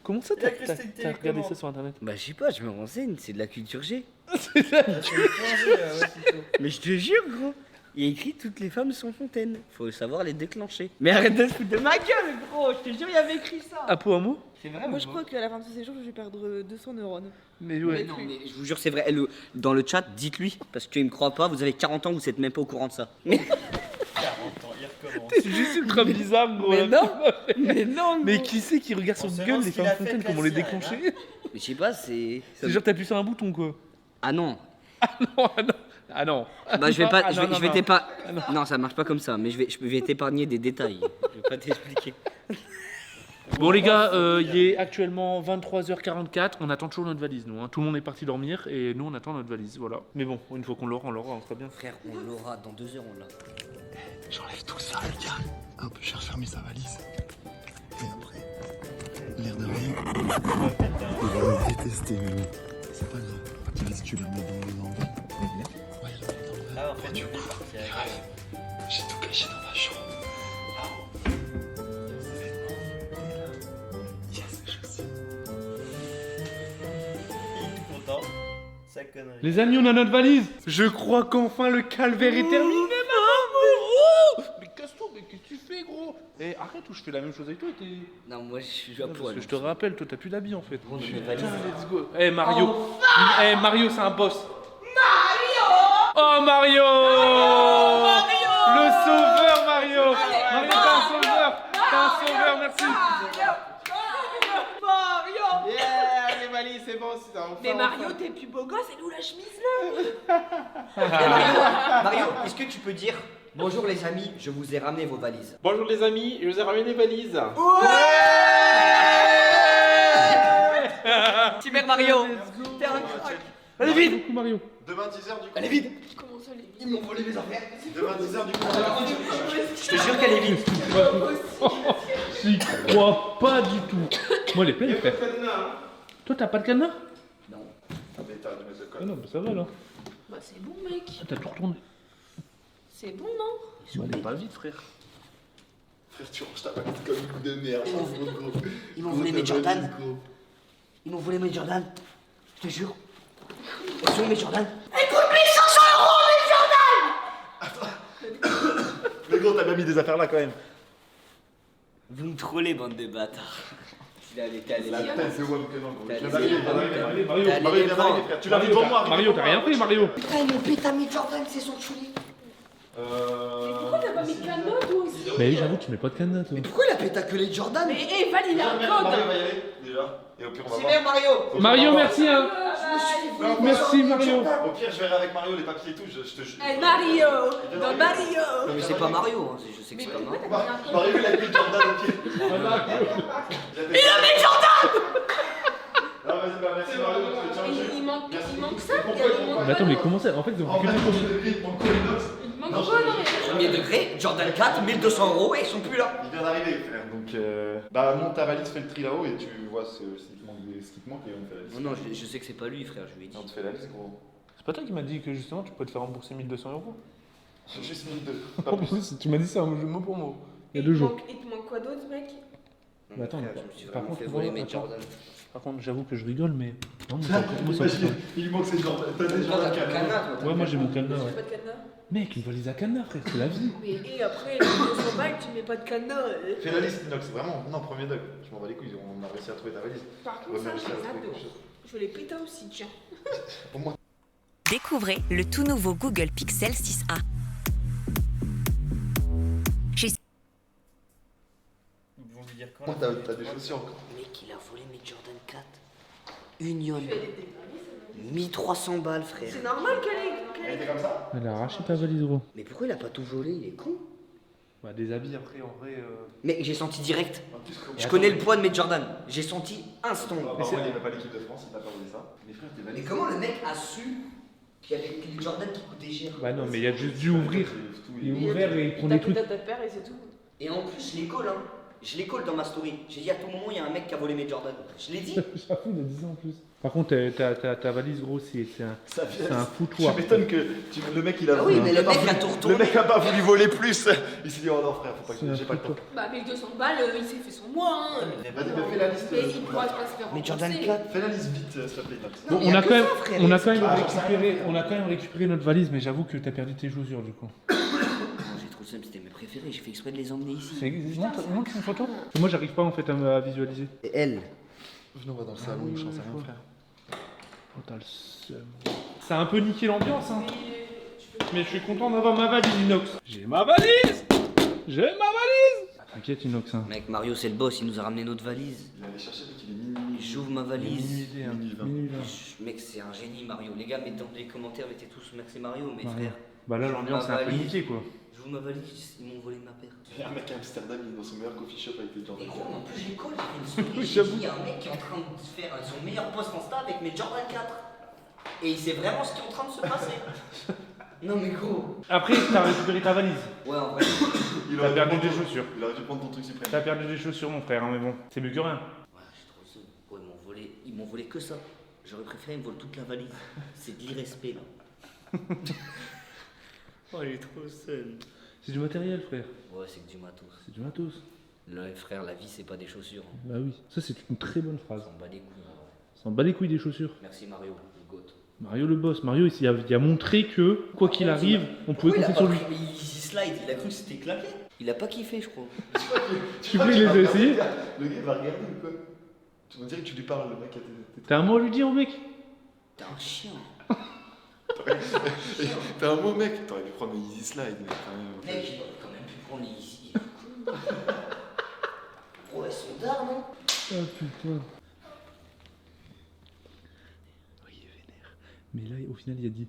comment ça Il a t'as cru que c'était une regardé ça télécommande. sur internet? Bah je sais pas, je me renseigne, c'est de la culture G. C'est le point G, ouais, plutôt. Mais je te jure gros, il y a écrit toutes les femmes sont fontaines. Faut savoir les déclencher. Mais arrête de se foutre de ma gueule gros, je te jure il y avait écrit ça. Apo, un mot? C'est vrai. Moi, je crois qu'à la fin de ce séjour, je vais perdre 200 neurones. Mais ouais. Mais non, mais je vous jure c'est vrai. Dans le chat, dites-lui parce qu'il me croit pas. Vous avez 40 ans, vous êtes même pas au courant de ça. Mais 40 ans, il recommence. C'est juste ultra bizarre, gros. Mais là. non, mais non. Mais gros. qui c'est qui regarde sur On se Google demande les ce qu'il femmes a fait de fontaines, la comment les sirène, déclencher? Mais je sais pas, c'est. C'est genre t'appuies sur un bouton, quoi. Ah non. Ah non. Bah je vais pas, Ah, je non, vais, non, je vais non. t'épargner. Ah, non. Non, ça marche pas comme ça. Mais je vais t'épargner des détails. Je vais pas t'expliquer. Bon les gars, il est actuellement 23h44, on attend toujours notre valise nous, hein. Tout le monde est parti dormir et nous on attend notre valise, voilà. Mais bon, une fois qu'on l'aura, on sera bien. Frère, on l'aura dans 2 heures, on l'a. J'enlève tout ça, le gars. Hop, je cherche fermer sa valise. Et après, l'air de rien, il va me détester, mais c'est pas grave. Vas-y, tu la mets dans le envoi. Ouais, là, dans le Ah, en fait, du coup, c'est les rêves. J'ai tout caché dans ma chambre. Yes, je sais. Il est content. Sa connerie. Les amis, on a notre valise. Je crois qu'enfin le calvaire est terminé, maman. Oh mais casse-toi, mais qu'est-ce que tu fais, gros? Eh, arrête ou je fais la même chose avec toi, t'es... Non, moi je suis à Parce poil. que je te rappelle, toi t'as plus d'habits en fait. On a une Putain, valise. let's go. Eh Mario, Mario c'est un boss. Mario. Oh Mario. Le sauveur Mario. Mario t'es un sauveur. T'es un sauveur, merci. Mario Yeah, les valises, c'est bon, c'est enfin. Mais Mario, enfin. t'es plus beau gosse, et nous la chemise là Mario, est-ce que tu peux dire bonjour les amis, je vous ai ramené vos valises. Bonjour les amis, je vous ai ramené les valises. Super Mario. T'es un crack. Elle est vide. Coucou Mario. Demain 10h du coup. Elle est vide. Comment ça, les Ils m'ont volé mes affaires. Demain 10h du coup. Je te jure qu'elle est vide. J'y crois pas du tout. Moi elle est pleine frère. Toi t'as pas de cadenas? Non. Ah non, bah ça va là. Bah c'est bon mec. Ah, t'as tout retourné. C'est bon non? Bah, allez pas vite, frère. Frère, tu ranges ta valise comme une coup de merde. Ils m'ont volé mes Jordan. Ils m'ont volé mes Jordan. Je te jure. Ils sont mes Jordan. Écoute, 1500 € mes Jordan. Mais gros, t'as bien mis des affaires là quand même. Vous me trollez, bande de bâtards. T'es allé, La tête de Wam que non, gros. T'as Je allé, l'avais t'as allé, Mario, Mario, T'as allé Mario, les viens prendre. d'arriver, frère. Tu l'as vu devant moi. Mario, t'as rien fait, Mario. Putain, ils m'ont pété mes Jordan, c'est son choulis. Pourquoi t'as pas mis de cadenas toi aussi? Bah oui, j'avoue, tu mets pas de cadenas, toi. Mais pourquoi il a pété que les Jordan? Mais hé, Val, il a un Mario code. va y aller déjà. Et au pire, on va C'est voir. bien Mario. Mario, merci, hein. Merci, Mario. Au pire, je verrai avec Mario les papiers et tout. Je te jure. Eh Mario, dans Mario. Non mais c'est pas Mario, hein. Je sais que Mais c'est pas pourquoi Mario. t'as mis un code? Mario, il a mis le Jordan au pied. Il a mis Jordan. Non, vas-y, bah merci Mario. Je te tiens au jus. Il manque ça. Pourquoi il manque Mais attends, mais comment ça? En fait, ils ont En fait que fait, des premier degré, il manque quoi, une note? Il manque quoi non? Premier degré, Jordan 4, 1200 € et ils sont plus là. Il vient d'arriver, frère. Donc, bah, monte ta valise, fais le tri là-haut et tu vois ce qui te manque et on fait la liste. Non, je sais que c'est pas lui, frère, je lui ai dit. On te fait la liste, gros. C'est pas toi qui m'as dit que justement tu peux te faire rembourser 1200 €? J'ai juste mis deux. En plus, tu m'as dit ça mot pour mot. Il y a 2 jours. Il te manque quoi d'autre, mec? Mais attends, Frère, je me suis par vraiment contre, fait voler mes attends. Jordan. Par contre, j'avoue que je rigole, mais. Non, mais Il lui manque ses Jordan. T'as des Toi, t'as Jordan ton cadenas, toi. Ouais, moi j'ai mon cadenas, J'ai ouais. pas de cadenas. Mec, une valise à cadenas, frère, c'est la vie. Mais et après, les 200 balles, tu mets pas de cadenas. Fais la liste, Inox, vraiment. Non, premier dog. Je m'en bats les couilles, on a réussi à trouver ta valise. Par contre, ça, je les adore. Je les péta aussi, tiens. Pour moi. Découvrez le tout nouveau Google Pixel 6a. Ils vont lui dire quand Moi, t'as des chaussures encore. Mec, il a volé mes Jordan 4. Union. 1300 balles, frère. C'est normal Elle était comme ça? Elle a arraché ta valise, gros. Mais pourquoi il a pas tout volé? Il est con. Bah, des habits après, en vrai. Mec, j'ai senti direct. En plus, Je connais le poids de mes Jordan. J'ai senti instant. Apparemment, il n'y avait pas l'équipe de France, il t'a pas volé ça. Mais frère, tes Mais valises. comment le mec a su qu'il y avait les Jordan qui coûtaient cher? Bah, non, mais il a juste dû ouvrir. Il est ouvert et il prend des trucs. ta paire et c'est tout. Et en plus, je les colle, hein. Je les colle dans ma story. J'ai dit à tout moment, il y a un mec qui a volé mes Jordan. Je l'ai dit. J'avoue, il a dit ça en plus. Par contre, ta valise, gros, c'est un foutoir. Tu m'étonnes que le mec, il a Ah oui, mais le a pas mec a voulu- tout retourné. Le mec a pas voulu voler plus. Il s'est dit, oh non, frère, faut pas que j'ai pas le temps. Bah, 1200 balles, il s'est fait son mois, hein. Vas-y, bah, fais la liste. Mais il pourra pas se faire Mes Jordan rembourser. 4. Fais la liste vite, s'il te plaît, Inox. Bon, mais y on a a que quand même, ça, frère. on a quand même Ah, récupéré, on a quand même récupéré notre valise, mais j'avoue que t'as perdu tes chaussures du coup. Non, j'ai trop le seum, c'était mes préférés. J'ai fait exprès de les emmener ici. Montre une photo. Moi, j'arrive pas en fait à visualiser. Et elle. Venons, on va dans le salon, je pense à rien, frère. Oh, t'as le seum. Ça a un peu niqué l'ambiance, hein. Mais je suis content d'avoir ma valise, Inox. J'ai ma valise. J'ai ma valise. T'inquiète, Inox. Hein. Mec, Mario, c'est le boss. Il nous a ramené notre valise. Il allait chercher parce qu'il est minuit. J'ouvre ma valise. Minuit 20. Mec, c'est un génie, Mario. Les gars, mettez dans les commentaires, mettez tous Max et Mario, mes Mario. frères. Bah là, l'ambiance est un peu niquée, quoi. J'ouvre ma valise, ils m'ont volé ma paire. Il y a un mec à Amsterdam, il est dans son meilleur coffee shop avec des Jordan. Et gros, en plus, j'ai collé une story. J'ai dit, il y a un mec qui est en train de faire son meilleur post Insta avec mes Jordan 4. Et il sait vraiment ce qui est en train de se passer. Non, mais gros. Après, t'as récupéré ta valise. Ouais, en vrai. T'as perdu des chaussures. Il aurait dû prendre ton truc suprême. T'as perdu des chaussures, mon frère, hein, mais bon, c'est mieux que rien. Ouais, j'ai trop le seum. Oh, ils m'ont volé que ça. J'aurais préféré, ils me volent toute la valise. C'est de l'irrespect, là. Oh, il est trop seul. C'est du matériel, frère. Ouais, c'est que du matos. C'est du matos. Le frère, la vie, c'est pas des chaussures. Bah oui, ça c'est une très bonne phrase. On s'en bat les couilles. En vrai. S'en bat les couilles des chaussures. Merci Mario, le goat. Mario le boss. Mario, il a montré que, quoi qu'il arrive, on pouvait compter sur lui. Mais il slide, il a cru que c'était claqué. Il a pas kiffé, je crois. Tu crois qu'il les a essayés? Le gars, il va regarder ou quoi? Tu vas dire que tu lui parles, le mec. T'as un mot à lui dire au mec? T'es un chien. T'as un mot, mec. T'aurais pu prendre le Easy Slide. Mais Mec, il aurait quand même pu prendre les ici. Oh, elles sont d'art, non? Oh putain. Oh, il est vénère. Mais là, au final, il a dit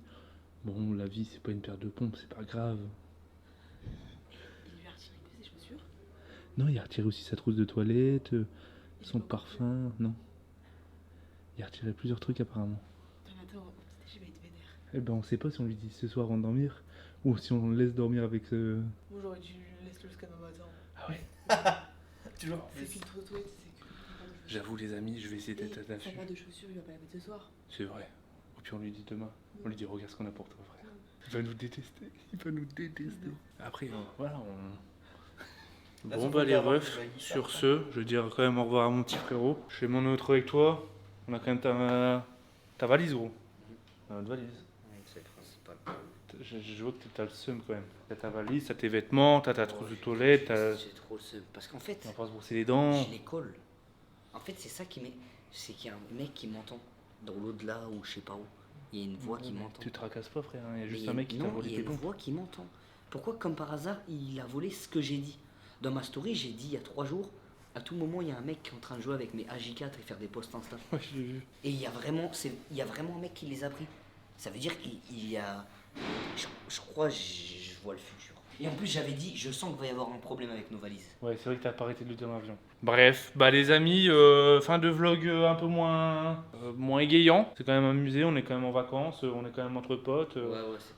bon, la vie, c'est pas une paire de pompes, c'est pas grave. Il lui a retiré ses chaussures. Non, il a retiré aussi sa trousse de toilette, son parfum. Non. Il a retiré plusieurs trucs apparemment. Attends, je vais être vénère. Eh ben, on sait pas si on lui dit ce soir avant de dormir ou si on le laisse dormir avec ce. Moi, j'aurais dû laisser jusqu'à demain matin. Ah ouais. Toujours. C'est qu'une photo, c'est que. J'avoue, les amis, je vais essayer d'être T'as attaché. pas de chaussures, il va pas la mettre ce soir. C'est vrai. Au Puis on lui dit demain, on lui dit regarde ce qu'on a pour toi frère. Il va nous détester, il va nous détester. Après voilà, on... Là, Bon ça bah faut les faire refs, un peu la sur guitare, ce, je veux dire quand même au revoir à mon petit frérot. Je fais mon autre avec toi. On a quand même ta valise gros. Notre valise. C'est le principal. Je vois que t'as le seum quand même. T'as ta valise, t'as tes vêtements, t'as ta trousse de toilette, t'as... J'ai trop le seum. Parce qu'en fait, On va pas se brosser les dents. je les colle. En fait, c'est ça qui m'est. C'est qu'il y a un mec qui m'entend. Dans l'au-delà ou je sais pas où. Il y a une voix qui m'entend. Tu te tracasses pas frère, il y a juste Mais un mec qui t'a non, volé il y tes a une dons. voix qui m'entend. Pourquoi, comme par hasard, il a volé ce que j'ai dit? Dans ma story, j'ai dit il y a 3 jours, à tout moment, il y a un mec qui est en train de jouer avec mes AJ4 et faire des posts Insta. Ouais, je l'ai vu. Et il y a vraiment un mec qui les a pris. Ça veut dire qu'il y a... Je crois, je vois le futur. Et en plus, j'avais dit, je sens qu'il va y avoir un problème avec nos valises. Ouais, c'est vrai que t'as pas arrêté de le dire dans l'avion. Bref, bah les amis, fin de vlog un peu moins égayant. C'est quand même amusé, on est quand même en vacances, on est quand même entre potes,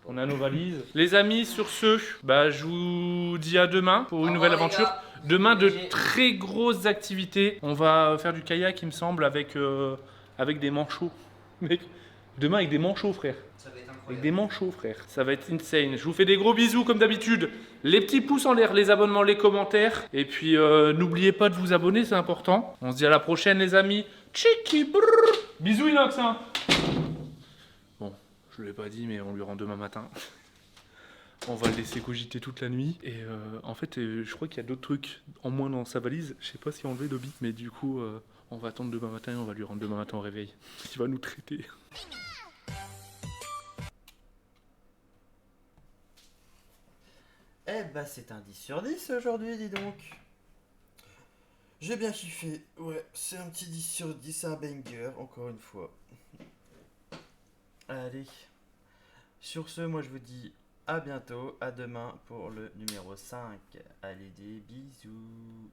on a nos valises. Les amis, sur ce, bah je vous dis à demain pour une nouvelle aventure. Demain, de très grosses activités. On va faire du kayak, il me semble, avec des manchots. Mec, demain avec des manchots, frère. Avec des manchots, frère. Ça va être insane. Je vous fais des gros bisous comme d'habitude. Les petits pouces en l'air, les abonnements, les commentaires. Et puis, n'oubliez pas de vous abonner, c'est important. On se dit à la prochaine, les amis. Chiki brrr. Bisous, Inox. Hein. Bon, je ne l'ai pas dit, mais on lui rend demain matin. On va le laisser cogiter toute la nuit. Et en fait, je crois qu'il y a d'autres trucs en moins dans sa valise. Je sais pas si enlever Dobby. Mais du coup, on va attendre demain matin et on va lui rendre demain matin au réveil. Il va nous traiter. Eh bah c'est un 10 sur 10 aujourd'hui, dis donc. J'ai bien kiffé. Ouais, c'est un petit 10 sur 10, un banger, encore une fois. Allez. Sur ce, moi je vous dis à bientôt, à demain pour le numéro 5. Allez, des bisous.